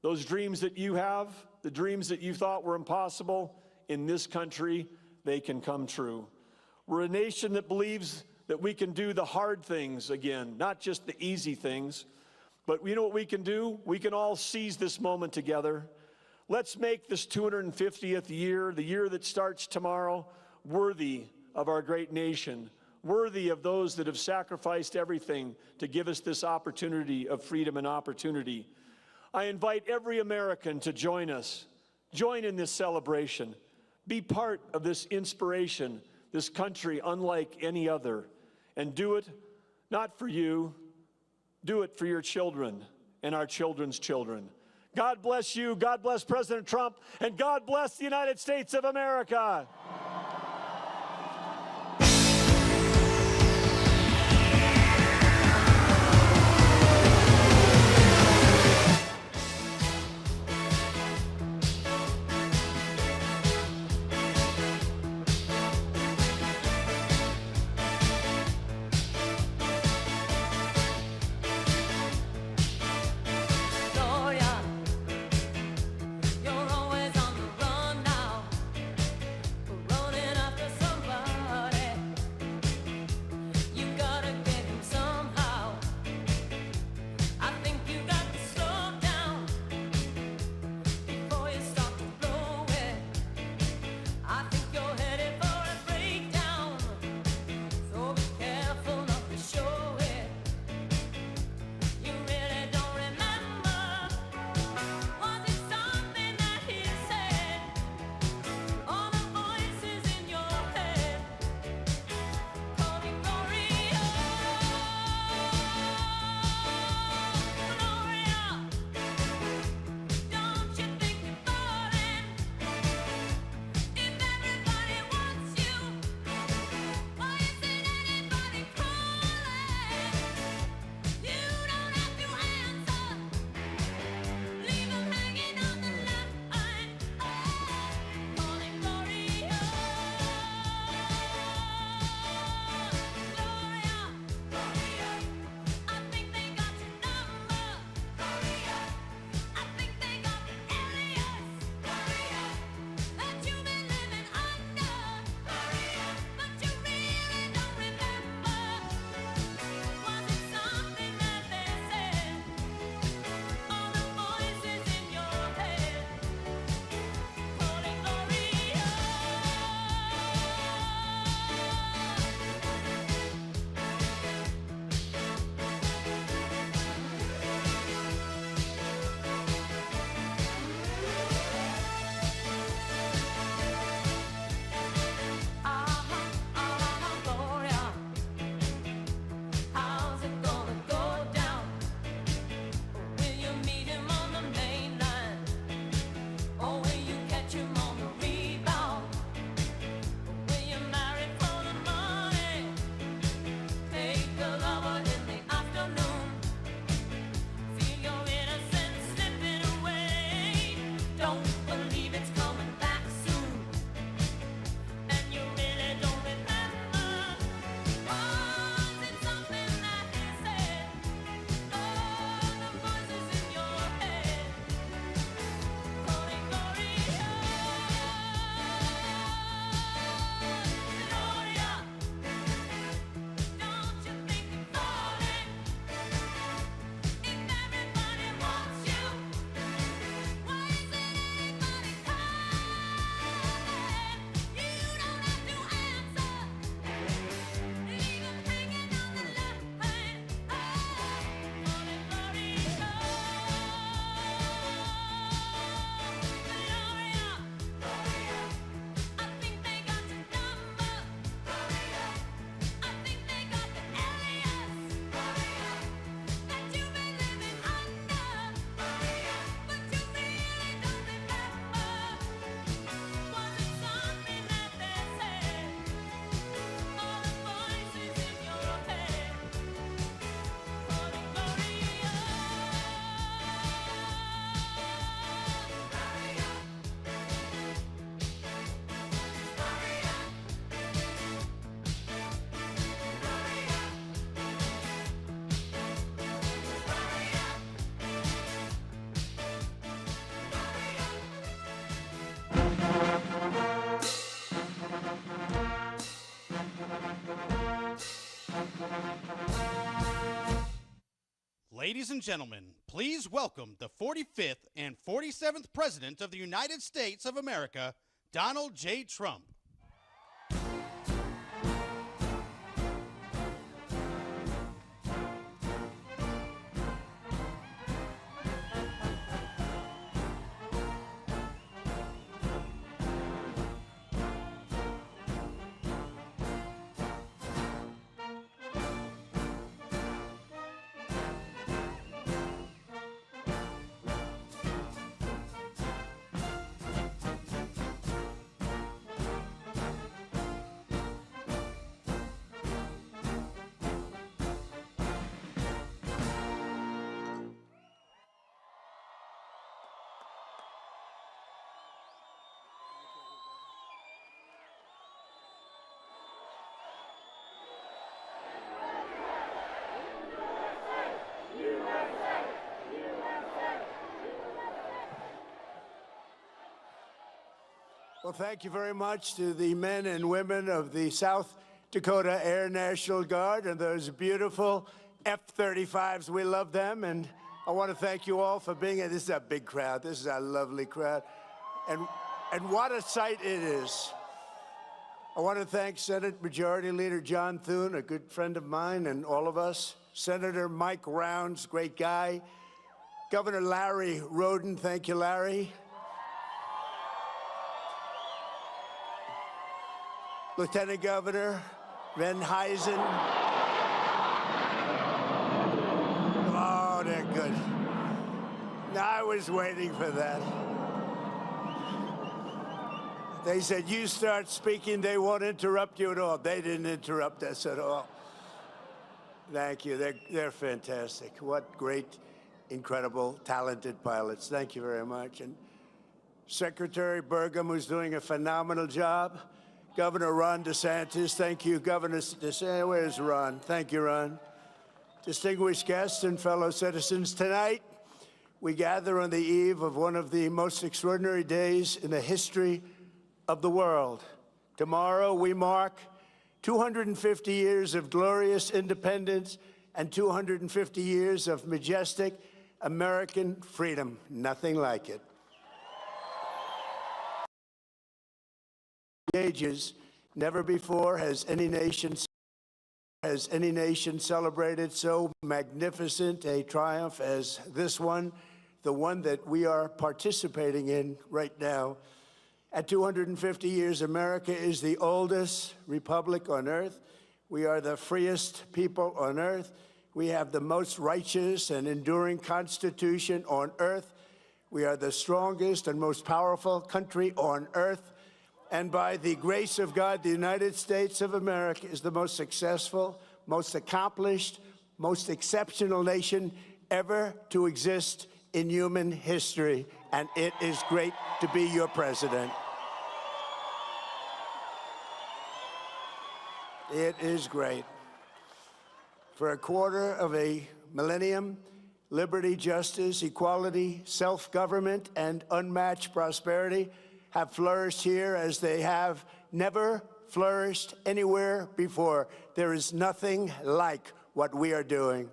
Those dreams that you have, the dreams that you thought were impossible, in this country, they can come true. We're a nation that believes that we can do the hard things again, not just the easy things. But you know what we can do? We can all seize this moment together. Let's make this 250th year, the year that starts tomorrow, worthy of our great nation, worthy of those that have sacrificed everything to give us this opportunity of freedom and opportunity. I invite every American to join us, join in this celebration, be part of this inspiration, this country unlike any other, and do it not for you, do it for your children and our children's children. God bless you, God bless President Trump, and God bless the United States of America. You're always on the run now. and gentlemen, please welcome the 45th and 47th President of the United States of America, Donald J. Trump. Well, thank you very much to the men and women of the South Dakota Air National Guard and those beautiful F-35s. We love them, and I want to thank you all for being here. This is a big crowd. This is a lovely crowd, and what a sight it is. I want to thank Senate Majority Leader John Thune, a good friend of mine, and all of us. Senator Mike Rounds, great guy. Governor Larry Roden, thank you, Larry. Lieutenant Governor Van Huysen. Oh, they're good. I was waiting for that. They said, you start speaking, they won't interrupt you at all. They didn't interrupt us at all. Thank you. They're fantastic. What great, incredible, talented pilots. Thank you very much. And Secretary Burgum, who's doing a phenomenal job. Governor Ron DeSantis, thank you. Governor DeSantis, where's Ron? Thank you, Ron. Distinguished guests and fellow citizens, tonight we gather on the eve of one of the most extraordinary days in the history of the world. Tomorrow we mark 250 years of glorious independence and 250 years of majestic American freedom. Nothing like it. Ages, never before has any nation celebrated so magnificent a triumph as this one, the one that we are participating in right now. At 250 years, America is the oldest republic on earth. We are the freest people on earth. We have the most righteous and enduring Constitution on earth. We are the strongest and most powerful country on earth. And by the grace of God, the United States of America is the most successful, most accomplished, most exceptional nation ever to exist in human history. And it is great to be your president. It is great. For a quarter of a millennium, liberty, justice, equality, self-government, and unmatched prosperity have flourished here as they have never flourished anywhere before. There is nothing like what we are doing.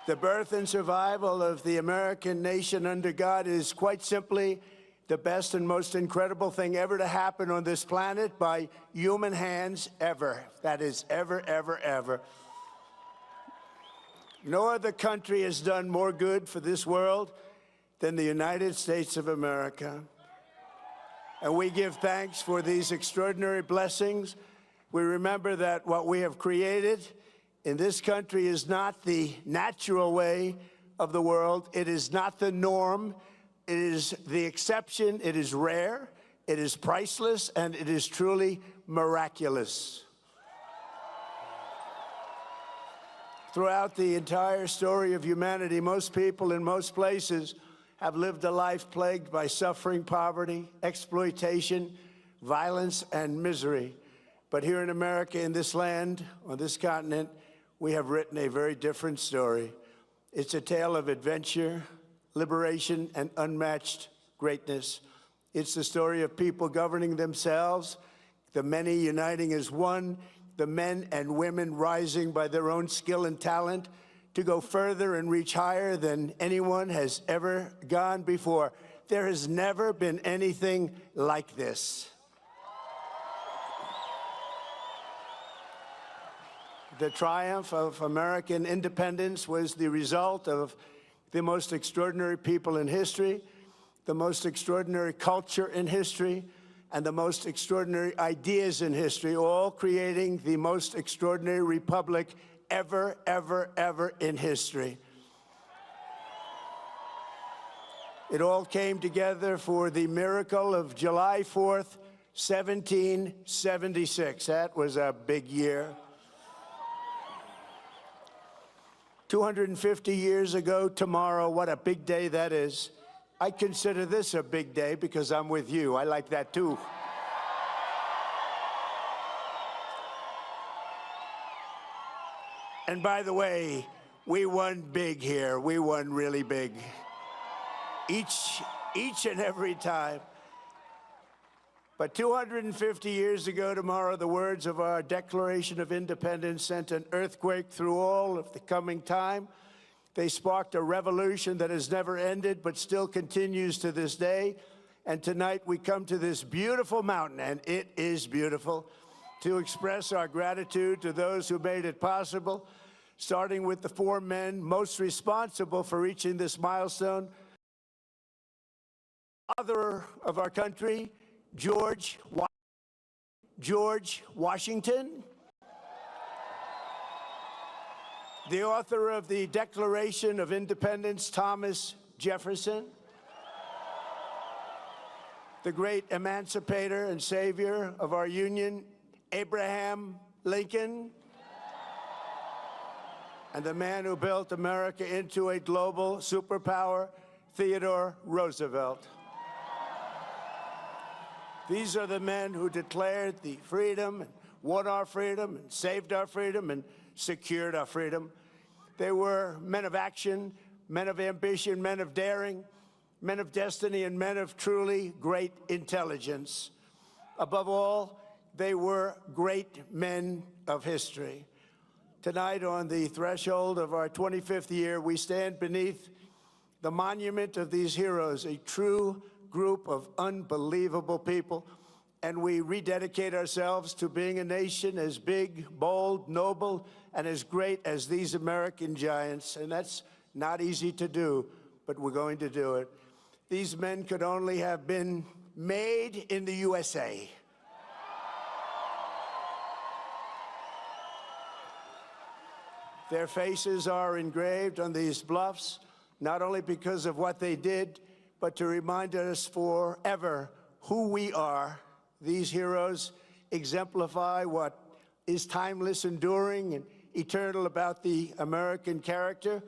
The birth and survival of the American nation under God is quite simply the best and most incredible thing ever to happen on this planet by human hands ever. That is ever, ever, ever. No other country has done more good for this world than the United States of America. And we give thanks for these extraordinary blessings. We remember that what we have created in this country is not the natural way of the world. It is not the norm. It is the exception. It is rare. It is priceless, and it is truly miraculous. Throughout the entire story of humanity, most people in most places have lived a life plagued by suffering, poverty, exploitation, violence, and misery. But here in America, in this land, on this continent, we have written a very different story. It's a tale of adventure, liberation, and unmatched greatness. It's the story of people governing themselves, the many uniting as one, the men and women rising by their own skill and talent to go further and reach higher than anyone has ever gone before. There has never been anything like this. The triumph of American independence was the result of the most extraordinary people in history, the most extraordinary culture in history, and the most extraordinary ideas in history, all creating the most extraordinary republic ever, ever, ever in history. It all came together for the miracle of July 4th, 1776. That was a big year. 250 years ago tomorrow, what a big day that is. I consider this a big day because I'm with you. I like that too. And by the way, we won big here. We won really big. Each and every time. But 250 years ago tomorrow, the words of our Declaration of Independence sent an earthquake through all of the coming time. They sparked a revolution that has never ended, but still continues to this day. And tonight we come to this beautiful mountain, and it is beautiful, to express our gratitude to those who made it possible, starting with the four men most responsible for reaching this milestone. Father of our country, George Washington. The author of the Declaration of Independence, Thomas Jefferson. The great emancipator and savior of our union, Abraham Lincoln. And the man who built America into a global superpower, Theodore Roosevelt. These are the men who declared the freedom and won our freedom and saved our freedom and secured our freedom. They were men of action, men of ambition, men of daring, men of destiny, and men of truly great intelligence. Above all, they were great men of history. Tonight, on the threshold of our 25th year, we stand beneath the monument of these heroes, a true group of unbelievable people, and we rededicate ourselves to being a nation as big, bold, noble, and as great as these American giants. And that's not easy to do, but we're going to do it. These men could only have been made in the USA. Their faces are engraved on these bluffs, not only because of what they did, but to remind us forever who we are. These heroes exemplify what is timeless, enduring, and eternal about the American character.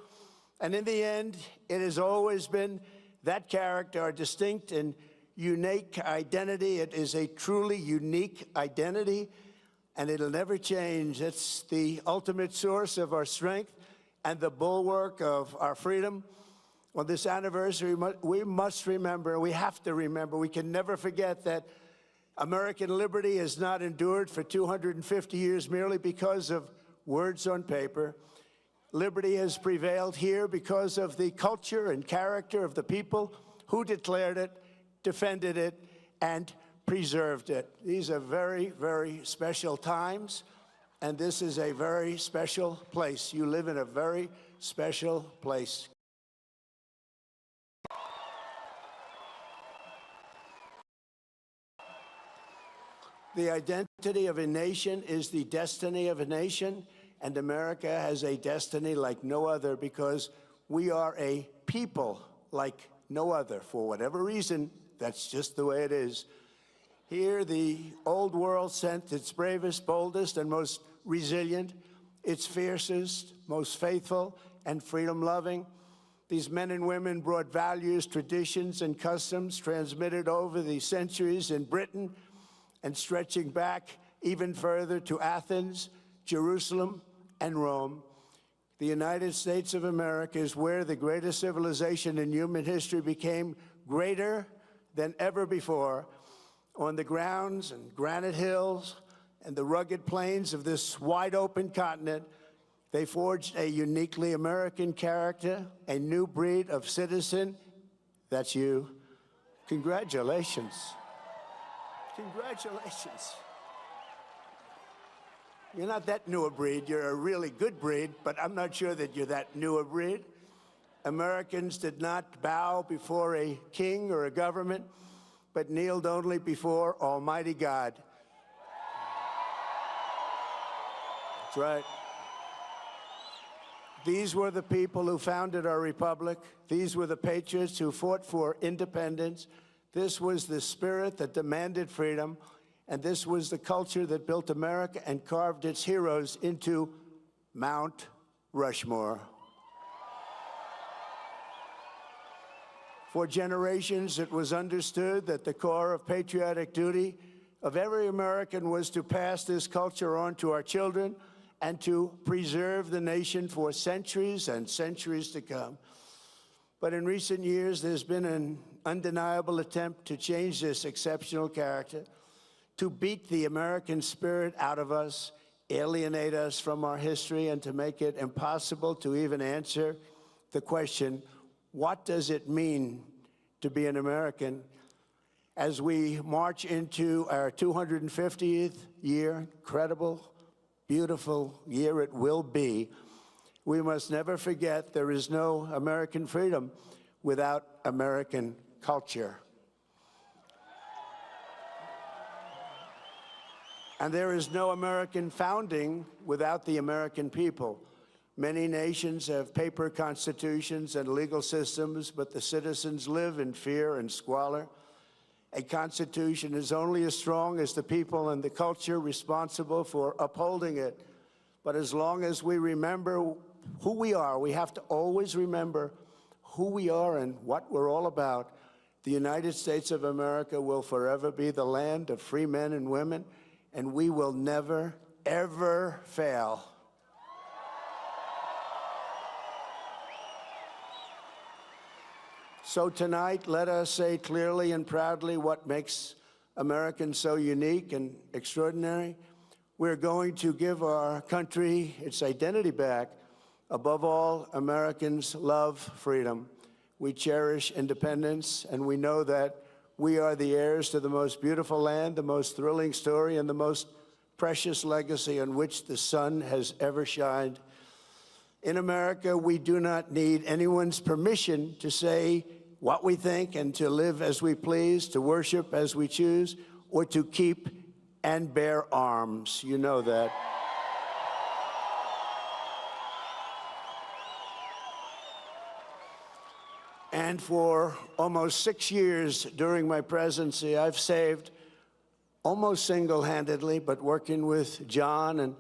And in the end, it has always been that character, our distinct and unique identity. It is a truly unique identity, and it'll never change. It's the ultimate source of our strength and the bulwark of our freedom. On this anniversary, we must remember, we have to remember, we can never forget that American liberty has not endured for 250 years merely because of words on paper. Liberty has prevailed here because of the culture and character of the people who declared it, defended it, and preserved it. These are very, very special times, and this is a very special place. You live in a very special place. The identity of a nation is the destiny of a nation, and America has a destiny like no other because we are a people like no other. For whatever reason, that's just the way it is. Here, the old world sent its bravest, boldest, and most resilient, its fiercest, most faithful, and freedom-loving. These men and women brought values, traditions, and customs transmitted over the centuries in Britain, and stretching back even further to Athens, Jerusalem, and Rome. The United States of America is where the greatest civilization in human history became greater than ever before, on the grounds and granite hills and the rugged plains of this wide-open continent, they forged a uniquely American character, a new breed of citizen. That's you. Congratulations. Congratulations. You're not that new a breed. You're a really good breed, but I'm not sure that you're that new a breed. Americans did not bow before a king or a government, but kneeled only before Almighty God. That's right. These were the people who founded our republic. These were the patriots who fought for independence. This was the spirit that demanded freedom, and this was the culture that built America and carved its heroes into Mount Rushmore. For generations, it was understood that the core of patriotic duty of every American was to pass this culture on to our children and to preserve the nation for centuries and centuries to come. But in recent years, there's been an undeniable attempt to change this exceptional character, to beat the American spirit out of us, alienate us from our history, and to make it impossible to even answer the question, what does it mean to be an American? As we march into our 250th year, incredible, beautiful year it will be, we must never forget there is no American freedom without American culture. And there is no American founding without the American people. Many nations have paper constitutions and legal systems, but the citizens live in fear and squalor. A constitution is only as strong as the people and the culture responsible for upholding it. But as long as we remember who we are, we have to always remember who we are and what we're all about. The United States of America will forever be the land of free men and women, and we will never, ever fail. So tonight, let us say clearly and proudly what makes Americans so unique and extraordinary. We're going to give our country its identity back. Above all, Americans love freedom. We cherish independence, and we know that we are the heirs to the most beautiful land, the most thrilling story, and the most precious legacy on which the sun has ever shined. In America, we do not need anyone's permission to say what we think and to live as we please, to worship as we choose, or to keep and bear arms. You know that. And for almost 6 years during my presidency, I've saved, almost single-handedly, but working with John and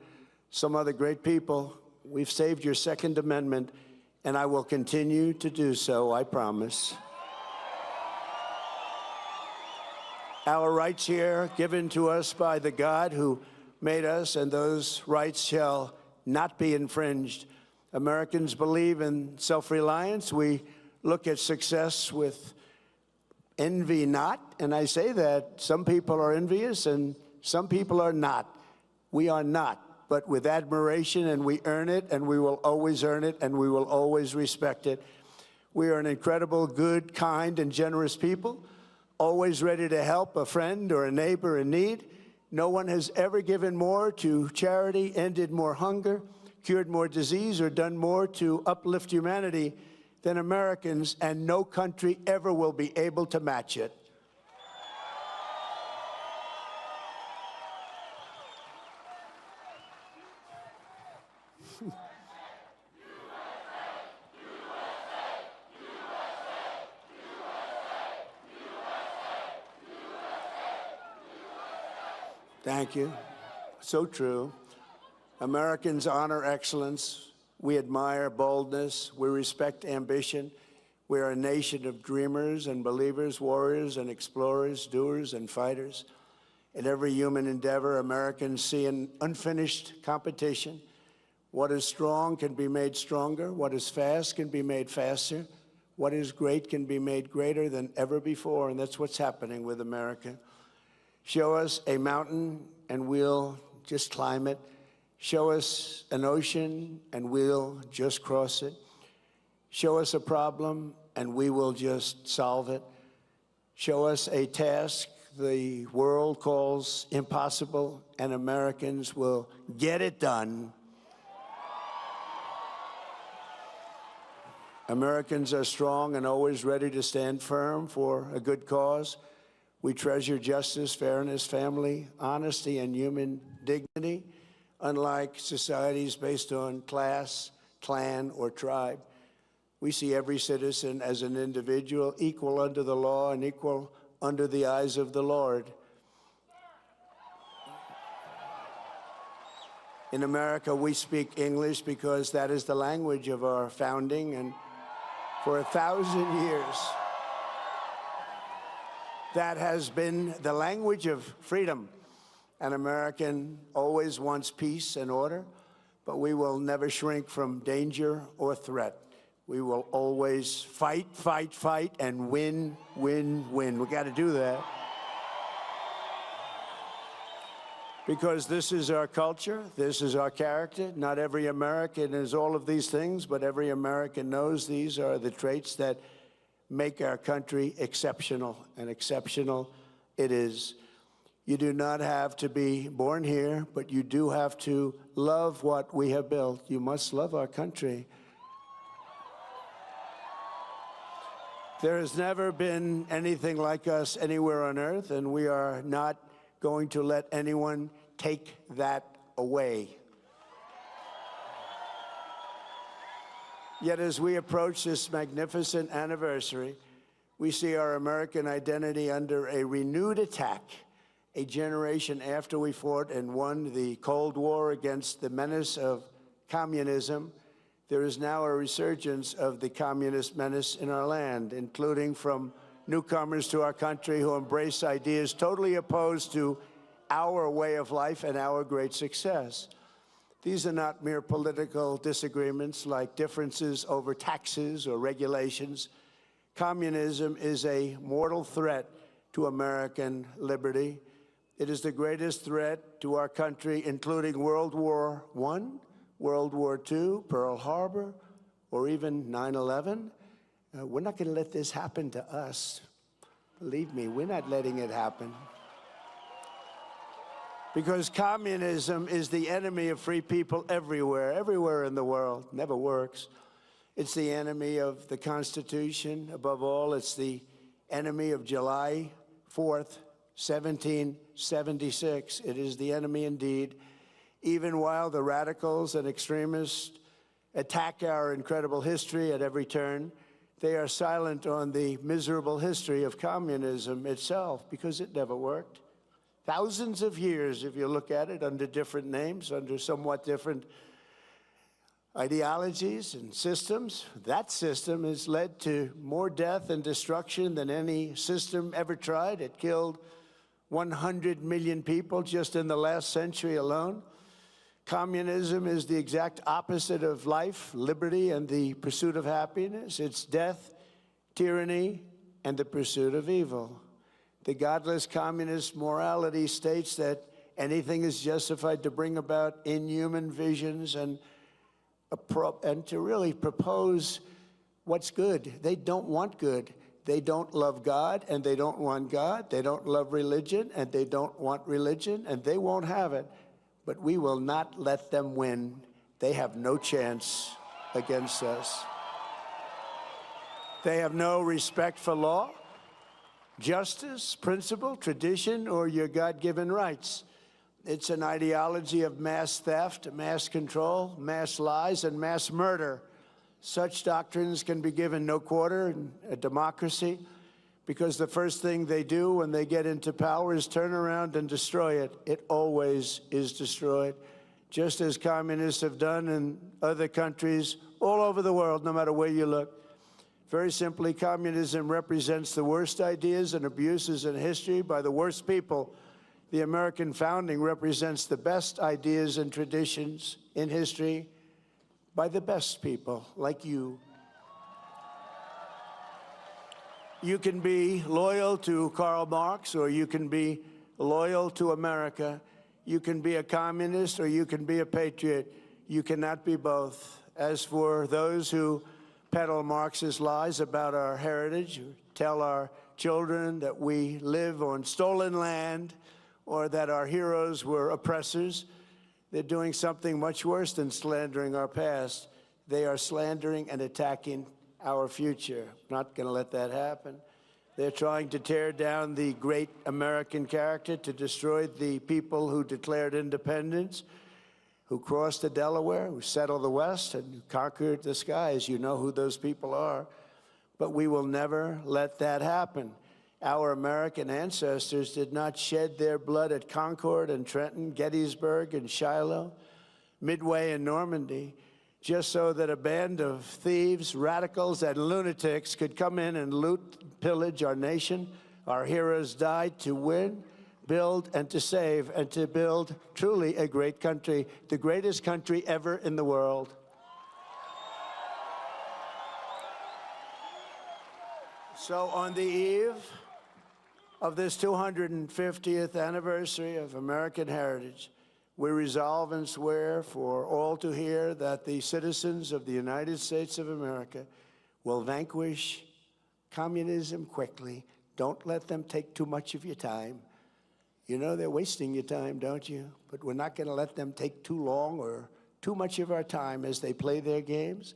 some other great people, we've saved your Second Amendment, and I will continue to do so, I promise. Our rights here, given to us by the God who made us, and those rights shall not be infringed. Americans believe in self-reliance. We look at success with envy not, and I say that some people are envious and some people are not. We are not, but with admiration, and we earn it, and we will always earn it, and we will always respect it. We are an incredible, good, kind, and generous people, always ready to help a friend or a neighbor in need. No one has ever given more to charity, ended more hunger, cured more disease, or done more to uplift humanity than Americans, and no country ever will be able to match it. Thank you. So true. Americans honor excellence. We admire boldness. We respect ambition. We are a nation of dreamers and believers, warriors and explorers, doers and fighters. In every human endeavor, Americans see an unfinished competition. What is strong can be made stronger. What is fast can be made faster. What is great can be made greater than ever before, and that's what's happening with America. Show us a mountain, and we'll just climb it. Show us an ocean, and we'll just cross it. Show us a problem, and we will just solve it. Show us a task the world calls impossible, and Americans will get it done. Americans are strong and always ready to stand firm for a good cause. We treasure justice, fairness, family, honesty, and human dignity, unlike societies based on class, clan, or tribe. We see every citizen as an individual, equal under the law and equal under the eyes of the Lord. In America, we speak English because that is the language of our founding, and for 1,000 years, that has been the language of freedom. An American always wants peace and order, but we will never shrink from danger or threat. We will always fight, fight, fight, and win, win, win. We got to do that. Because this is our culture, this is our character. Not every American is all of these things, but every American knows these are the traits that make our country exceptional, and exceptional it is. You do not have to be born here, but you do have to love what we have built. You must love our country. There has never been anything like us anywhere on earth, and we are not going to let anyone take that away. Yet as we approach this magnificent anniversary, we see our American identity under a renewed attack. A generation after we fought and won the Cold War against the menace of communism, there is now a resurgence of the communist menace in our land, including from newcomers to our country who embrace ideas totally opposed to our way of life and our great success. These are not mere political disagreements like differences over taxes or regulations. Communism is a mortal threat to American liberty. It is the greatest threat to our country, including World War I, World War II, Pearl Harbor, or even 9/11. We're not going to let this happen to us. Believe me, we're not letting it happen. Because communism is the enemy of free people everywhere, everywhere in the world. Never works. It's the enemy of the Constitution. Above all, it's the enemy of July 4th, 1776. It is the enemy indeed. Even while the radicals and extremists attack our incredible history at every turn, they are silent on the miserable history of communism itself, because it never worked. Thousands of years, if you look at it, under different names, under somewhat different ideologies and systems. That system has led to more death and destruction than any system ever tried. It killed 100 million people just in the last century alone. Communism is the exact opposite of life, liberty, and the pursuit of happiness. It's death, tyranny, and the pursuit of evil. The godless communist morality states that anything is justified to bring about inhuman visions and to really propose what's good. They don't want good. They don't love God, and they don't want God. They don't love religion, and they don't want religion, and they won't have it. But we will not let them win. They have no chance against us. They have no respect for law, justice, principle, tradition, or your God-given rights. It's an ideology of mass theft, mass control, mass lies, and mass murder. Such doctrines can be given no quarter in a democracy, because the first thing they do when they get into power is turn around and destroy it. It always is destroyed, just as communists have done in other countries all over the world, no matter where you look. Very simply, communism represents the worst ideas and abuses in history by the worst people. The American founding represents the best ideas and traditions in history by the best people, like you. You can be loyal to Karl Marx, or you can be loyal to America. You can be a communist or you can be a patriot. You cannot be both. As for those who peddle Marxist lies about our heritage, or tell our children that we live on stolen land or that our heroes were oppressors, they're doing something much worse than slandering our past. They are slandering and attacking our future. Not going to let that happen. They're trying to tear down the great American character, to destroy the people who declared independence, who crossed the Delaware, who settled the West, and who conquered the skies. You know who those people are. But we will never let that happen. Our American ancestors did not shed their blood at Concord and Trenton, Gettysburg and Shiloh, Midway and Normandy, just so that a band of thieves, radicals, and lunatics could come in and loot, pillage our nation. Our heroes died to win, build, and to save, and to build truly a great country, the greatest country ever in the world. So on the eve of this 250th anniversary of American heritage, we resolve and swear for all to hear that the citizens of the United States of America will vanquish communism quickly. Don't let them take too much of your time. You know they're wasting your time, don't you? But we're not going to let them take too long or too much of our time as they play their games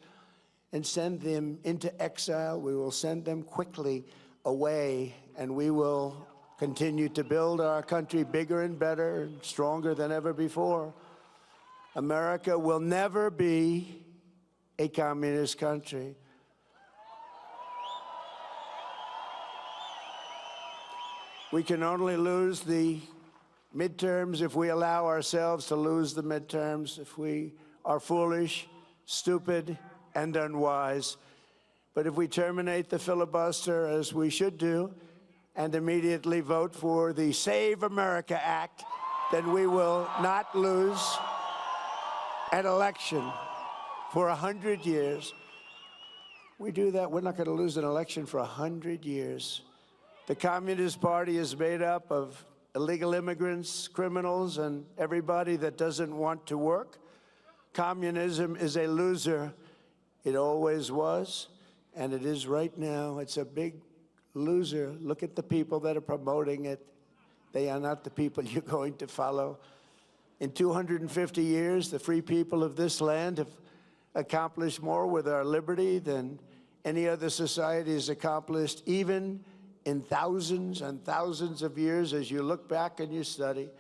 and send them into exile. We will send them quickly away, and we will continue to build our country bigger and better and stronger than ever before. America will never be a communist country. We can only lose the midterms if we allow ourselves to lose the midterms, if we are foolish, stupid, and unwise. But if we terminate the filibuster, as we should do, and immediately vote for the Save America Act, then we will not lose an election for 100 years. We do that, we're not going to lose an election for 100 years. The Communist Party is made up of illegal immigrants, criminals, and everybody that doesn't want to work. Communism is a loser. It always was, and it is right now. It's a big loser. Look at the people that are promoting it. They are not the people you're going to follow. In 250 years, the free people of this land have accomplished more with our liberty than any other society has accomplished, even in thousands and thousands of years. As you look back and you study,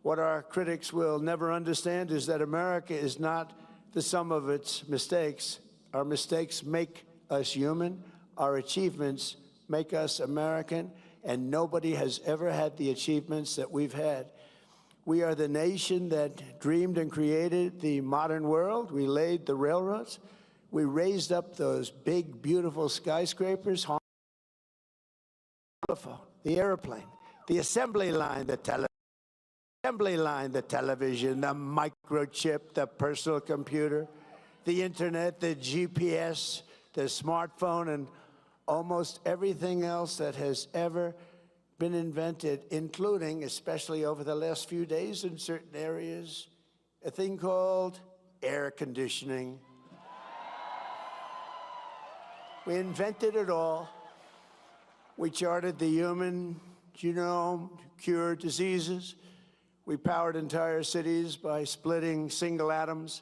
what our critics will never understand is that America is not the sum of its mistakes. Our mistakes make us human. Our achievements make us American, and nobody has ever had the achievements that we've had. We are the nation that dreamed and created the modern world. We laid the railroads. We raised up those big, beautiful skyscrapers, the airplane, the assembly line, the television, the microchip, the personal computer, the internet, the GPS, the smartphone, and almost everything else that has ever been invented, including, especially over the last few days in certain areas, a thing called air conditioning. We invented it all. We charted the human genome to cure diseases. We powered entire cities by splitting single atoms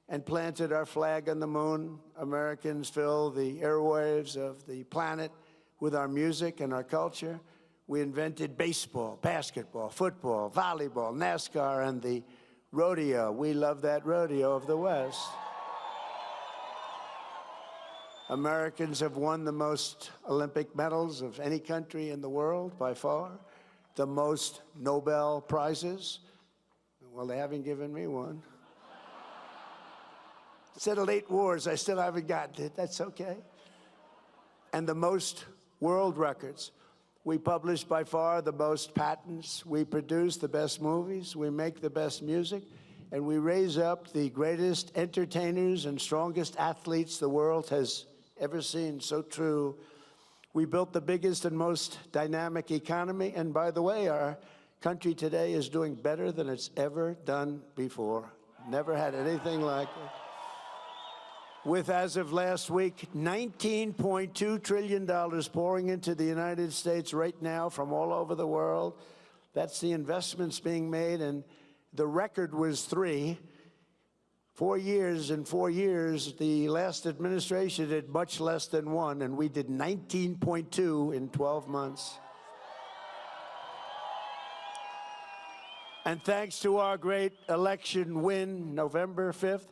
and planted our flag on the moon. Americans fill the airwaves of the planet with our music and our culture. We invented baseball, basketball, football, volleyball, NASCAR, and the rodeo. We love that rodeo of the West. Americans have won the most Olympic medals of any country in the world by far, the most Nobel Prizes. Well, they haven't given me one. Settled 8 wars, I still haven't gotten it. That's okay. And the most world records. We publish by far the most patents. We produce the best movies. We make the best music. And we raise up the greatest entertainers and strongest athletes the world has ever seen. So true. We built the biggest and most dynamic economy. And by the way, our country today is doing better than it's ever done before. Never had anything like it. With, as of last week, $19.2 trillion pouring into the United States right now from all over the world. That's the investments being made, and the record was 3. 4 years. In 4 years, the last administration did much less than 1, and we did 19.2 in 12 months. And thanks to our great election win, November 5th,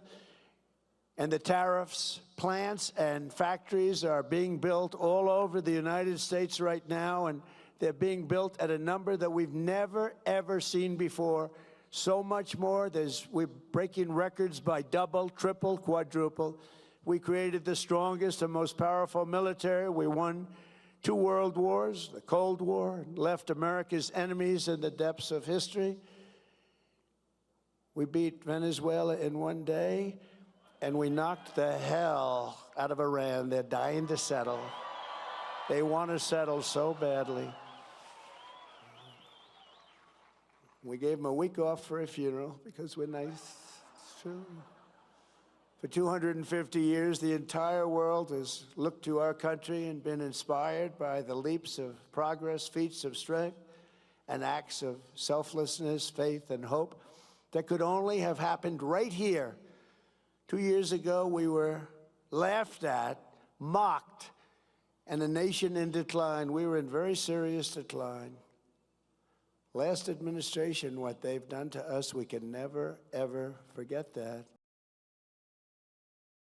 and the tariffs, plants and factories are being built all over the United States right now, and they're being built at a number that we've never, ever seen before. So much more. We're breaking records by double, triple, quadruple. We created the strongest and most powerful military. We won 2 world wars, the Cold War, and left America's enemies in the depths of history. We beat Venezuela in 1 day. And we knocked the hell out of Iran. They're dying to settle. They want to settle so badly. We gave them a week off for a funeral because we're nice. It's true. For 250 years, the entire world has looked to our country and been inspired by the leaps of progress, feats of strength, and acts of selflessness, faith, and hope that could only have happened right here. 2 years ago, we were laughed at, mocked, and a nation in decline. We were in very serious decline. Last administration, what they've done to us, we can never, ever forget that.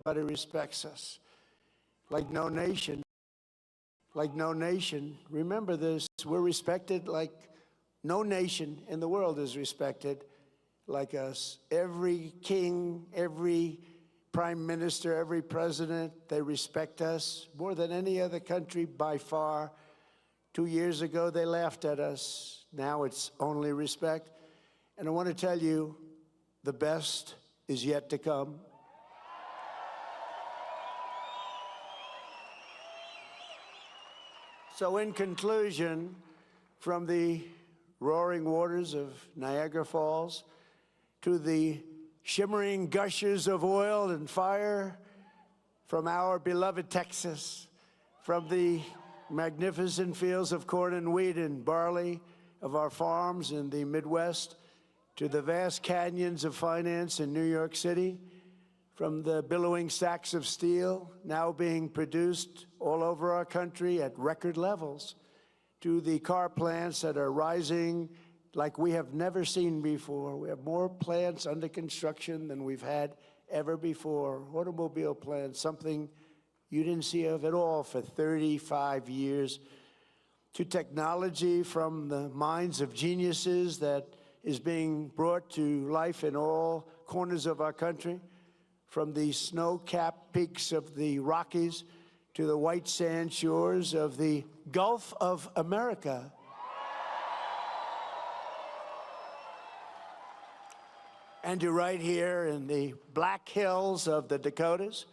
But it respects us like no nation. Like no nation. Remember this, we're respected like no nation in the world is respected like us. Every king, every prime minister, every president, they respect us more than any other country by far. 2 years ago, they laughed at us. Now it's only respect. And I want to tell you, the best is yet to come. So in conclusion, from the roaring waters of Niagara Falls to the shimmering gushes of oil and fire from our beloved Texas, from the magnificent fields of corn and wheat and barley of our farms in the Midwest, to the vast canyons of finance in New York City, from the billowing stacks of steel now being produced all over our country at record levels, to the car plants that are rising like we have never seen before. We have more plants under construction than we've had ever before. Automobile plants, something you didn't see of at all for 35 years. To technology from the minds of geniuses that is being brought to life in all corners of our country, from the snow-capped peaks of the Rockies to the white sand shores of the Gulf of America. And to right here in the Black Hills of the Dakotas,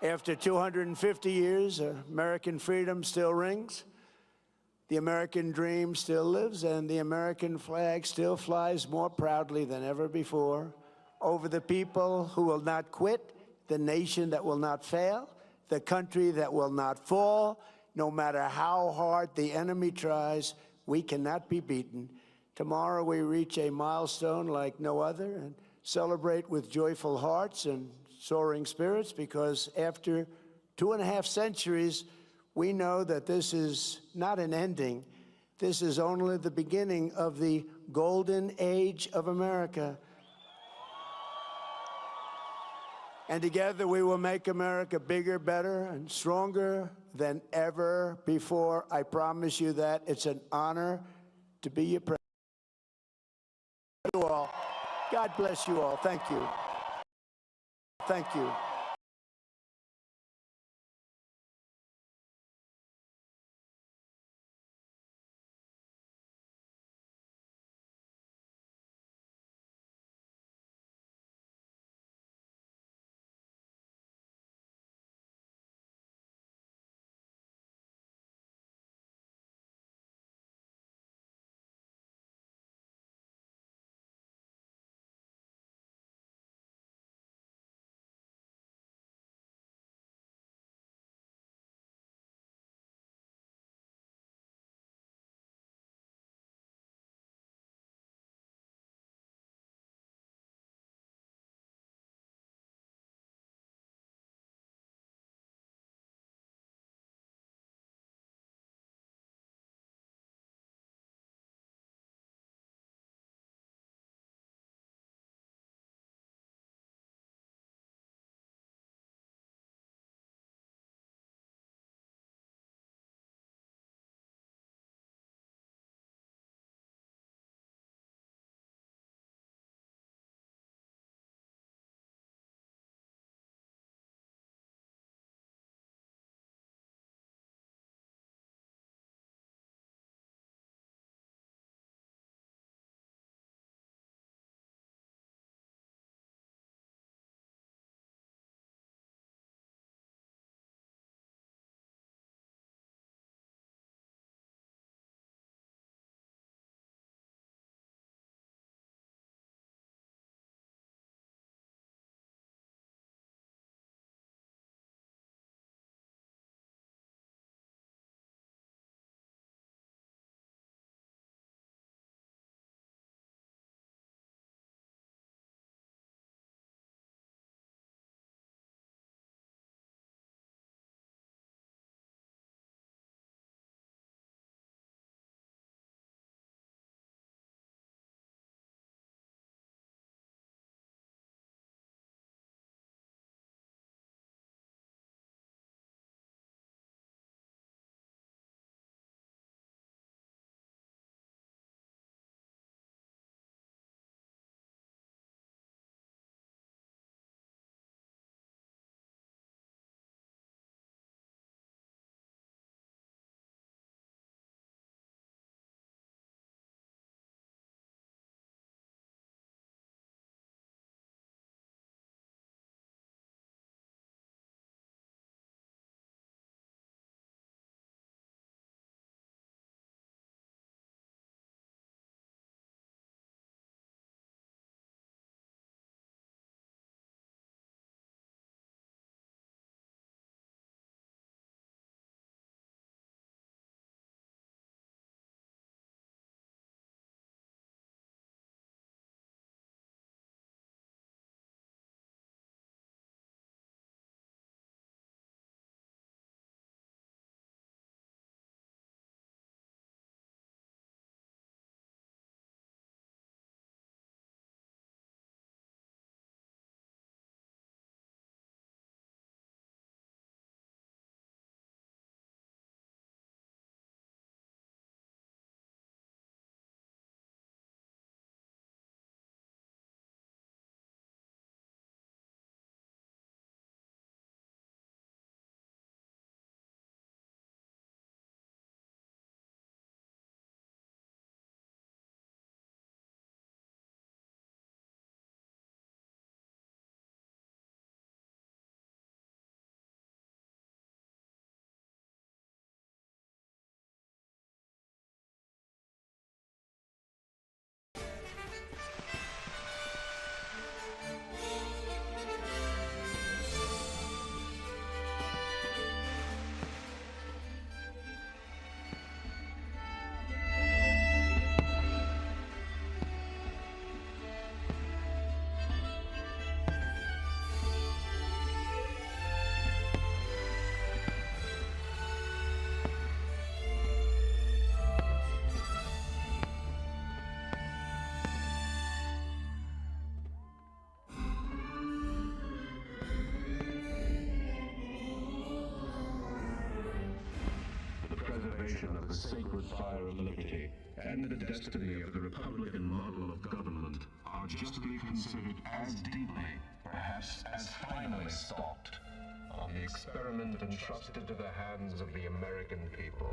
after 250 years, American freedom still rings, the American dream still lives, and the American flag still flies more proudly than ever before over the people who will not quit, the nation that will not fail, the country that will not fall. No matter how hard the enemy tries, we cannot be beaten. Tomorrow we reach a milestone like no other and celebrate with joyful hearts and soaring spirits, because after 2.5 centuries, we know that this is not an ending. This is only the beginning of the golden age of America. And together we will make America bigger, better, and stronger than ever before. I promise you that. It's an honor to be your president. You all. God bless you all. Thank you. Thank you. celebration of the sacred fire of liberty and the destiny of the Republican model of government are justly considered as deeply, perhaps as finally stopped, on the experiment entrusted to the hands of the American people.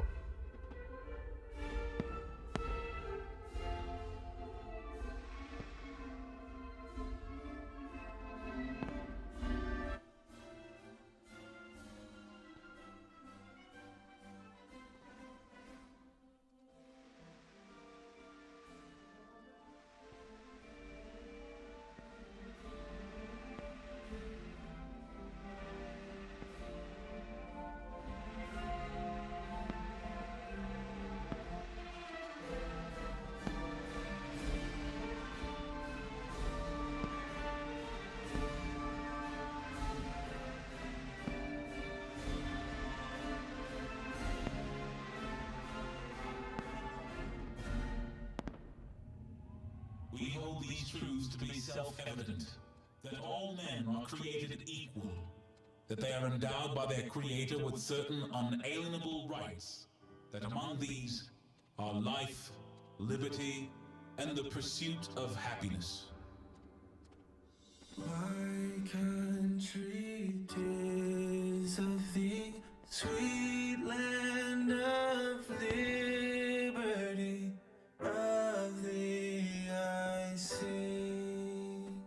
We hold these truths to be self-evident, that all men are created equal, that they are endowed by their Creator with certain unalienable rights, that among these are life, liberty, and the pursuit of happiness. My country, 'tis of thee, sweet land of liberty, of thee I sing.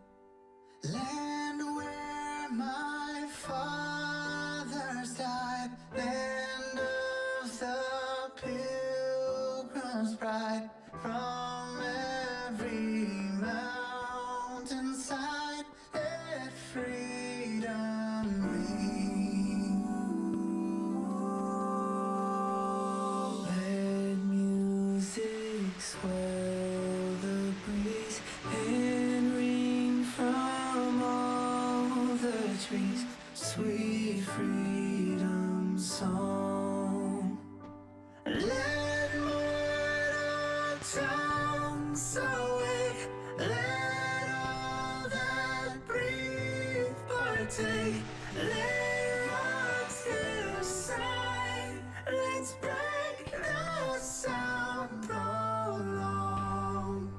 Land where my fathers died, land of the pilgrim's pride, from every mountainside, let freedom ring. Let music swell the breeze and ring from all the trees, sweet freedom song. Let mortal tongues awake, let all that breathe partake, let rocks give sign, let's break the sound prolong.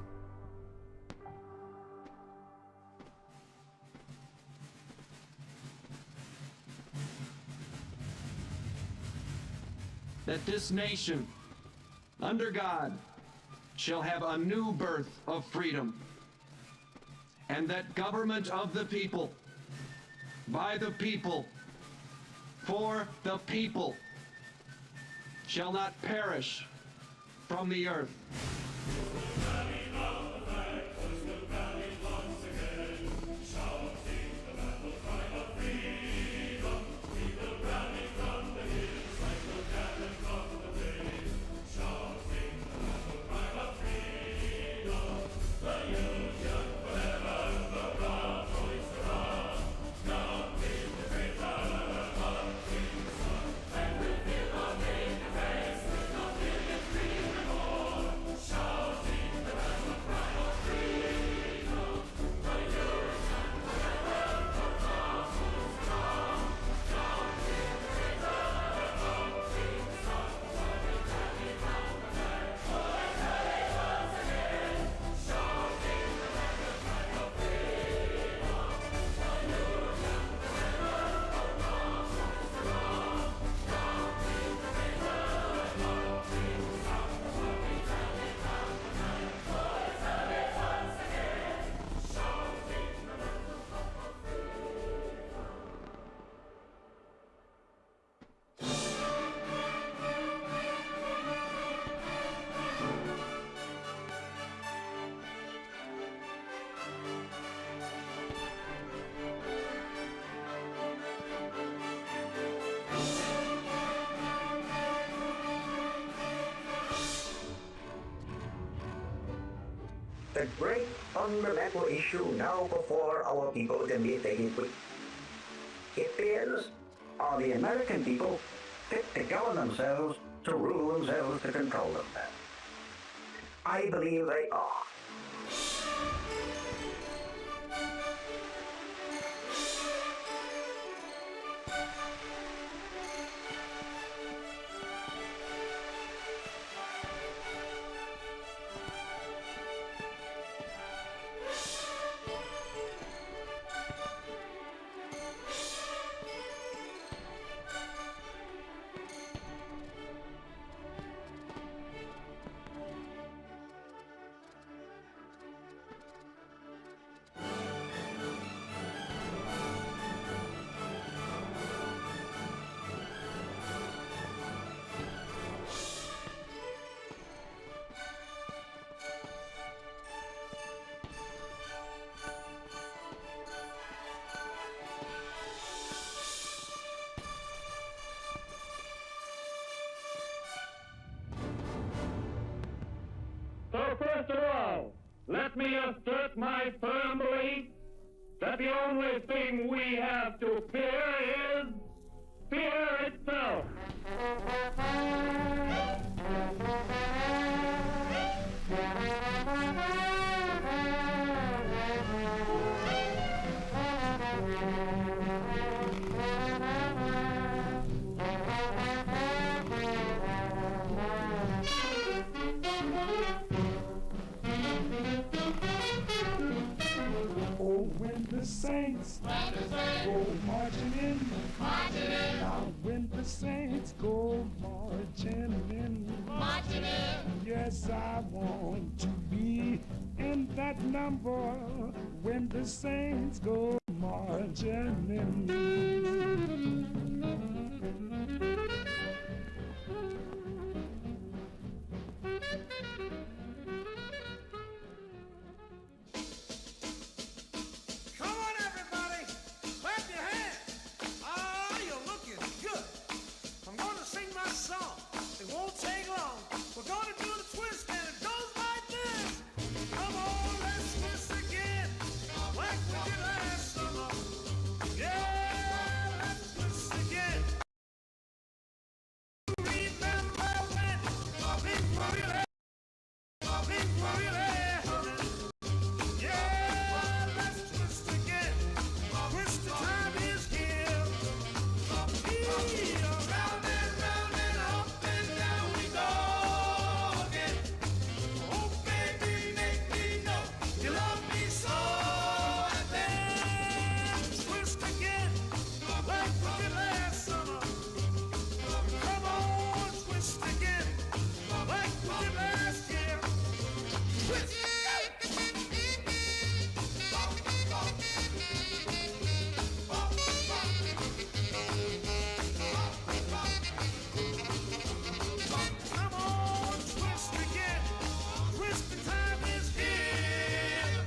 That this nation, under God, shall have a new birth of freedom, and that government of the people, by the people, for the people, shall not perish from the earth. The great fundamental issue now before our people can be taken quick. It is, are the American people fit to govern themselves, to rule themselves, to control themselves? I believe they are. me assert my firm belief that the only thing we have to fear is fear itself. Oh, when the saints go marching in, now when the saints go marching in, yes, I want to be in that number when the saints go marching in. Come on, everybody, clap your hands. Oh, you're looking good. I'm going to sing my song. It won't take long. We're going to do the twist, and it goes like this. Come on, let's twist again, like we did last summer. Yeah, let's twist again. Remember when things were really, yeah, let's twist again. Twist the time is here. Round and up and down we go again. Oh, baby, make me know you love me so. And then twist again, like we did last summer. Come on, twist again, like we did last year. Twist. Come on, twist again. Twist the time is here.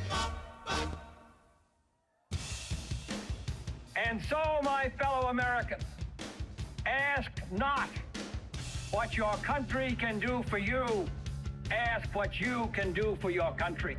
And so, my fellow Americans, ask not what your country can do for you. Ask what you can do for your country.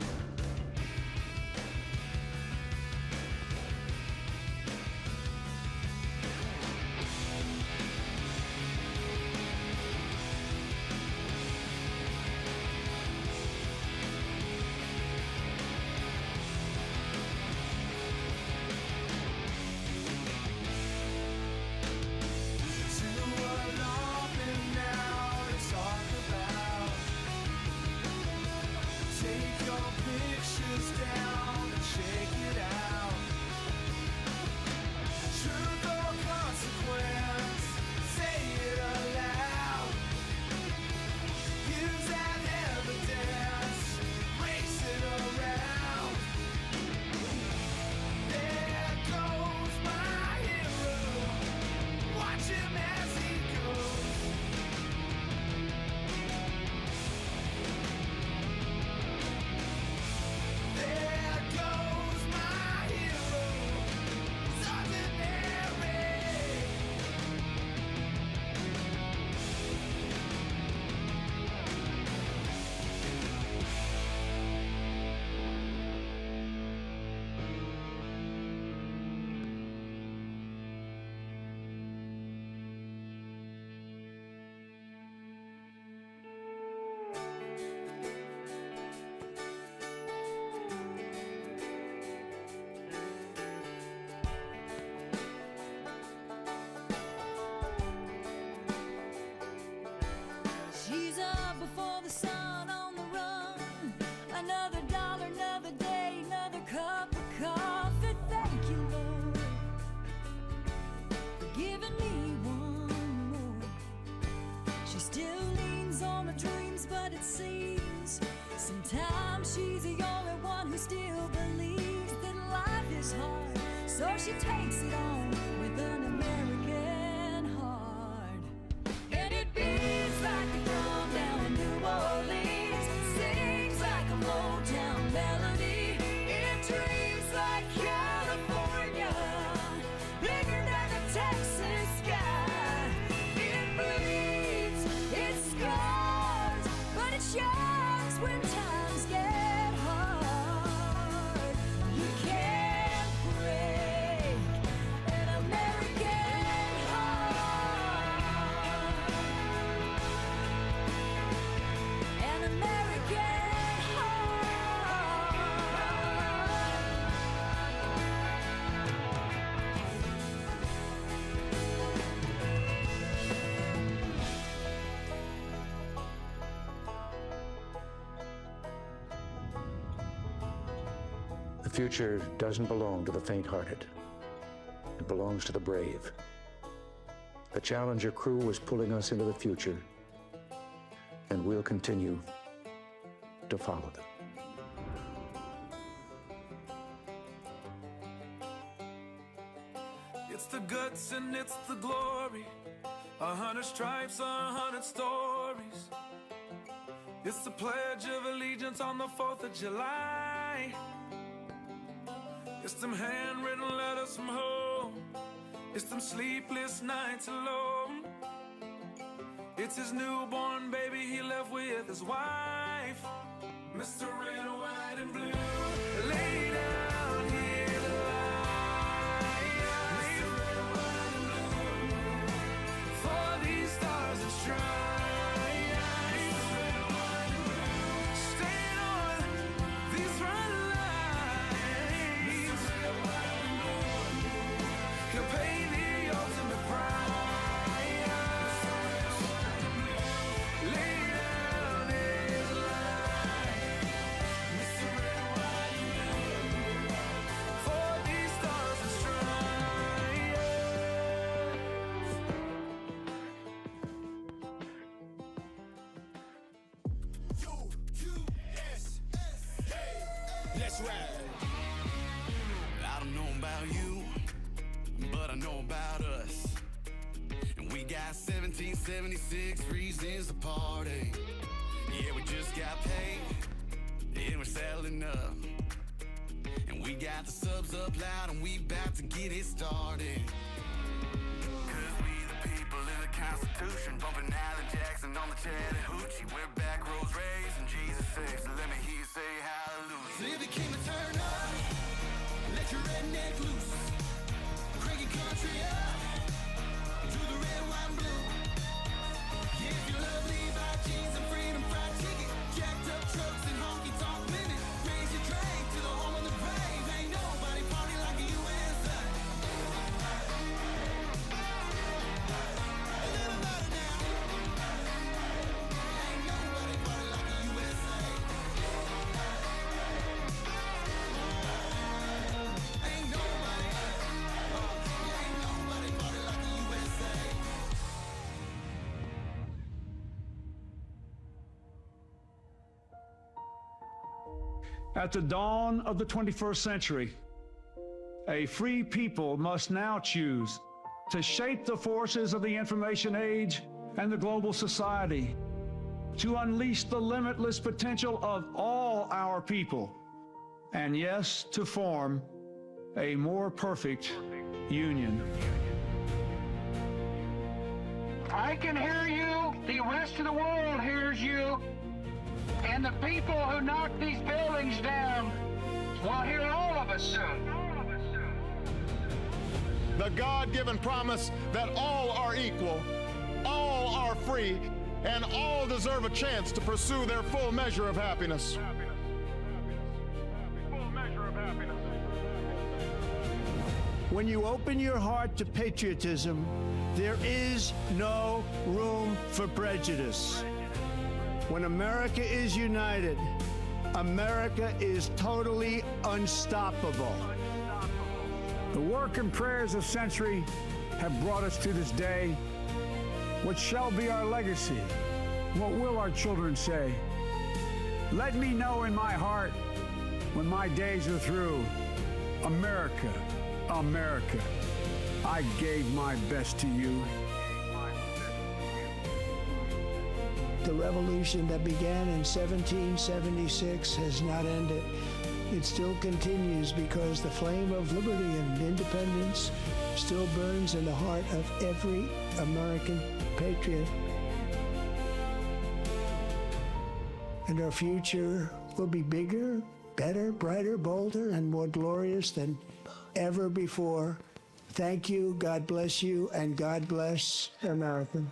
She's up before the sun on the run. Another dollar, another day, another cup of coffee. Thank you, Lord, for giving me one more. She still leans on her dreams, but it seems sometimes she's the only one who still believes that life is hard. So she takes it on with an American heart. And it beats like a drum down in New Orleans, sings like a Motown melody. It dreams like California, bigger than the Texas sky. It bleeds, it scars, but it shines when times get hard. future doesn't belong to the faint-hearted. It belongs to the brave. The Challenger crew is pulling us into the future, and we'll continue to follow them. It's the guts and it's the glory. 100 stripes, 100 stories. It's the Pledge of Allegiance on the 4th of July. It's them handwritten letters from home. It's them sleepless nights alone. It's his newborn baby he left with his wife. Mr. Red, White, and Blue, lay down here to lie. Mr. Red, White, and Blue, for these stars and stripes. Mr. Red, White, and Blue, staying on these front lines. Mr. Red, White, and Blue, he'll pay the ultimate price. Let's ride. I don't know about you, but I know about us. And we got 1776 reasons to party. Yeah, we just got paid, and we're settling up. And we got the subs up loud, and we about to get it started. Cause we the people in the Constitution, bumping Alan Jackson on the Chattahoochee. We're back roads raising Jesus saves, so let me hear you say hallelujah. So if you came to turn up, let your redneck loose. Crank your country up to the red, white, and blue. Yeah, if you love Levi jeans and freedom fried chicken, jacked up trucks and honky-tonk women, raise your drink to the home of the brave. Ain't nobody party like the USA. A little louder now. Ain't nobody party like the USA. Ain't nobody party like the USA. At the dawn of the 21st century, a free people must now choose to shape the forces of the information age and the global society, to unleash the limitless potential of all our people, and yes, to form a more perfect union. I can hear you, the rest of the world hears you, and the people who knock these buildings down will hear all of us soon. The God-given promise that all are equal, all are free, and all deserve a chance to pursue their full measure of happiness. When you open your heart to patriotism, there is no room for prejudice. When America is united, America is totally unstoppable. The work and prayers of century have brought us to this day. What shall be our legacy? What will our children say? Let me know in my heart when my days are through. America, America, I gave my best to you. The revolution that began in 1776 has not ended. It still continues because the flame of liberty and independence still burns in the heart of every American patriot. And our future will be bigger, better, brighter, bolder, and more glorious than ever before. Thank you, God bless you, and God bless America.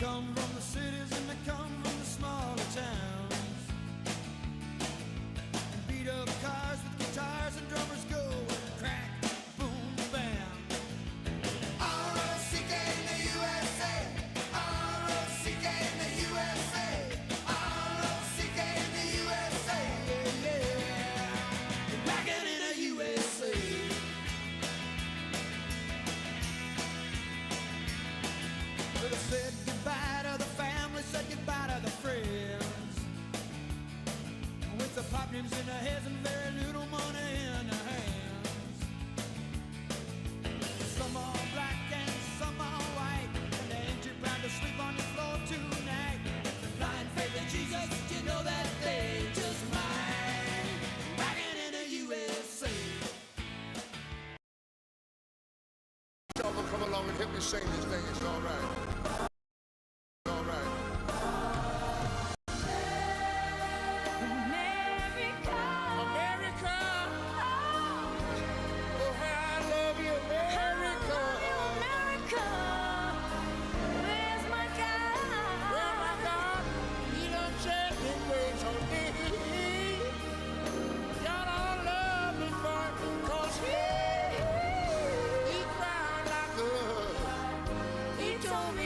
come from the cities and they come from the smaller towns. And beat up cars with guitars and drummers go crack, boom, bam. R-O-C-K in the USA, R-O-C-K in the USA, R-O-C-K in the USA, yeah, yeah. Rockin' in the USA. Well, said goodbye to the family, said goodbye to the friends. With the pop names in their heads and very little money in their hands. Some are black and some are white, and they ain't too proud to sleep on the floor tonight. Blind faith in Jesus, you know that they just might. Rockin' in the USA. Y'all gonna come along and help me sing this thing, it's all right. All right. America, oh how I love you, America. Where's my God? Where's my God? He done shed his grace on me. Y'all don't love me for it, 'cause he cried like a, he told me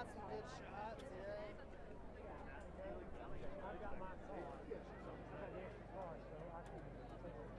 got some good shots, yeah. I've got my car. I got the extra car, so I can take it. I think it's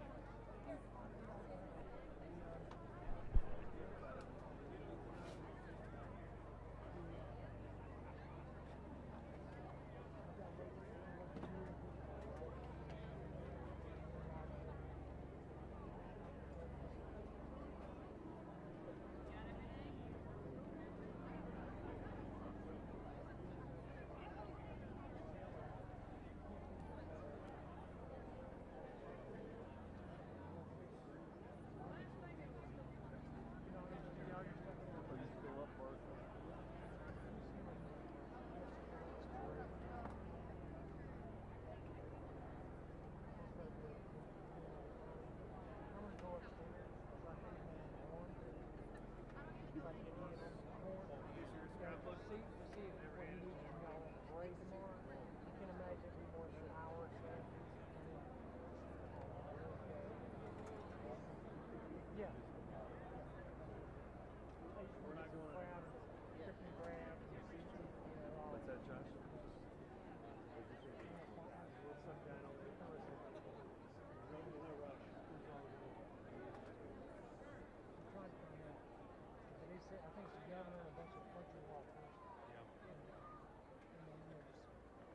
the governor and a bunch of country walkers. Yeah. And then, you know,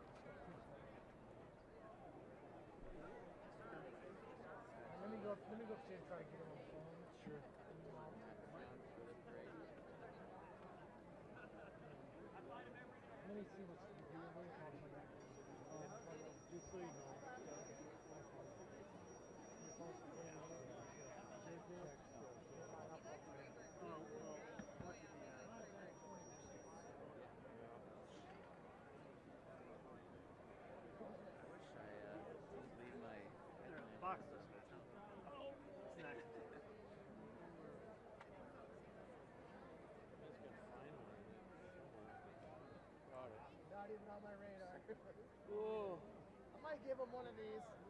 just stuff peaceful. Let me go upstairs and try to get him on the phone. Sure. Let me see what's the deal with it. Just so you know. Box this one. Oh, it's nice. Not even on my radar. Whoa. I might give him one of these.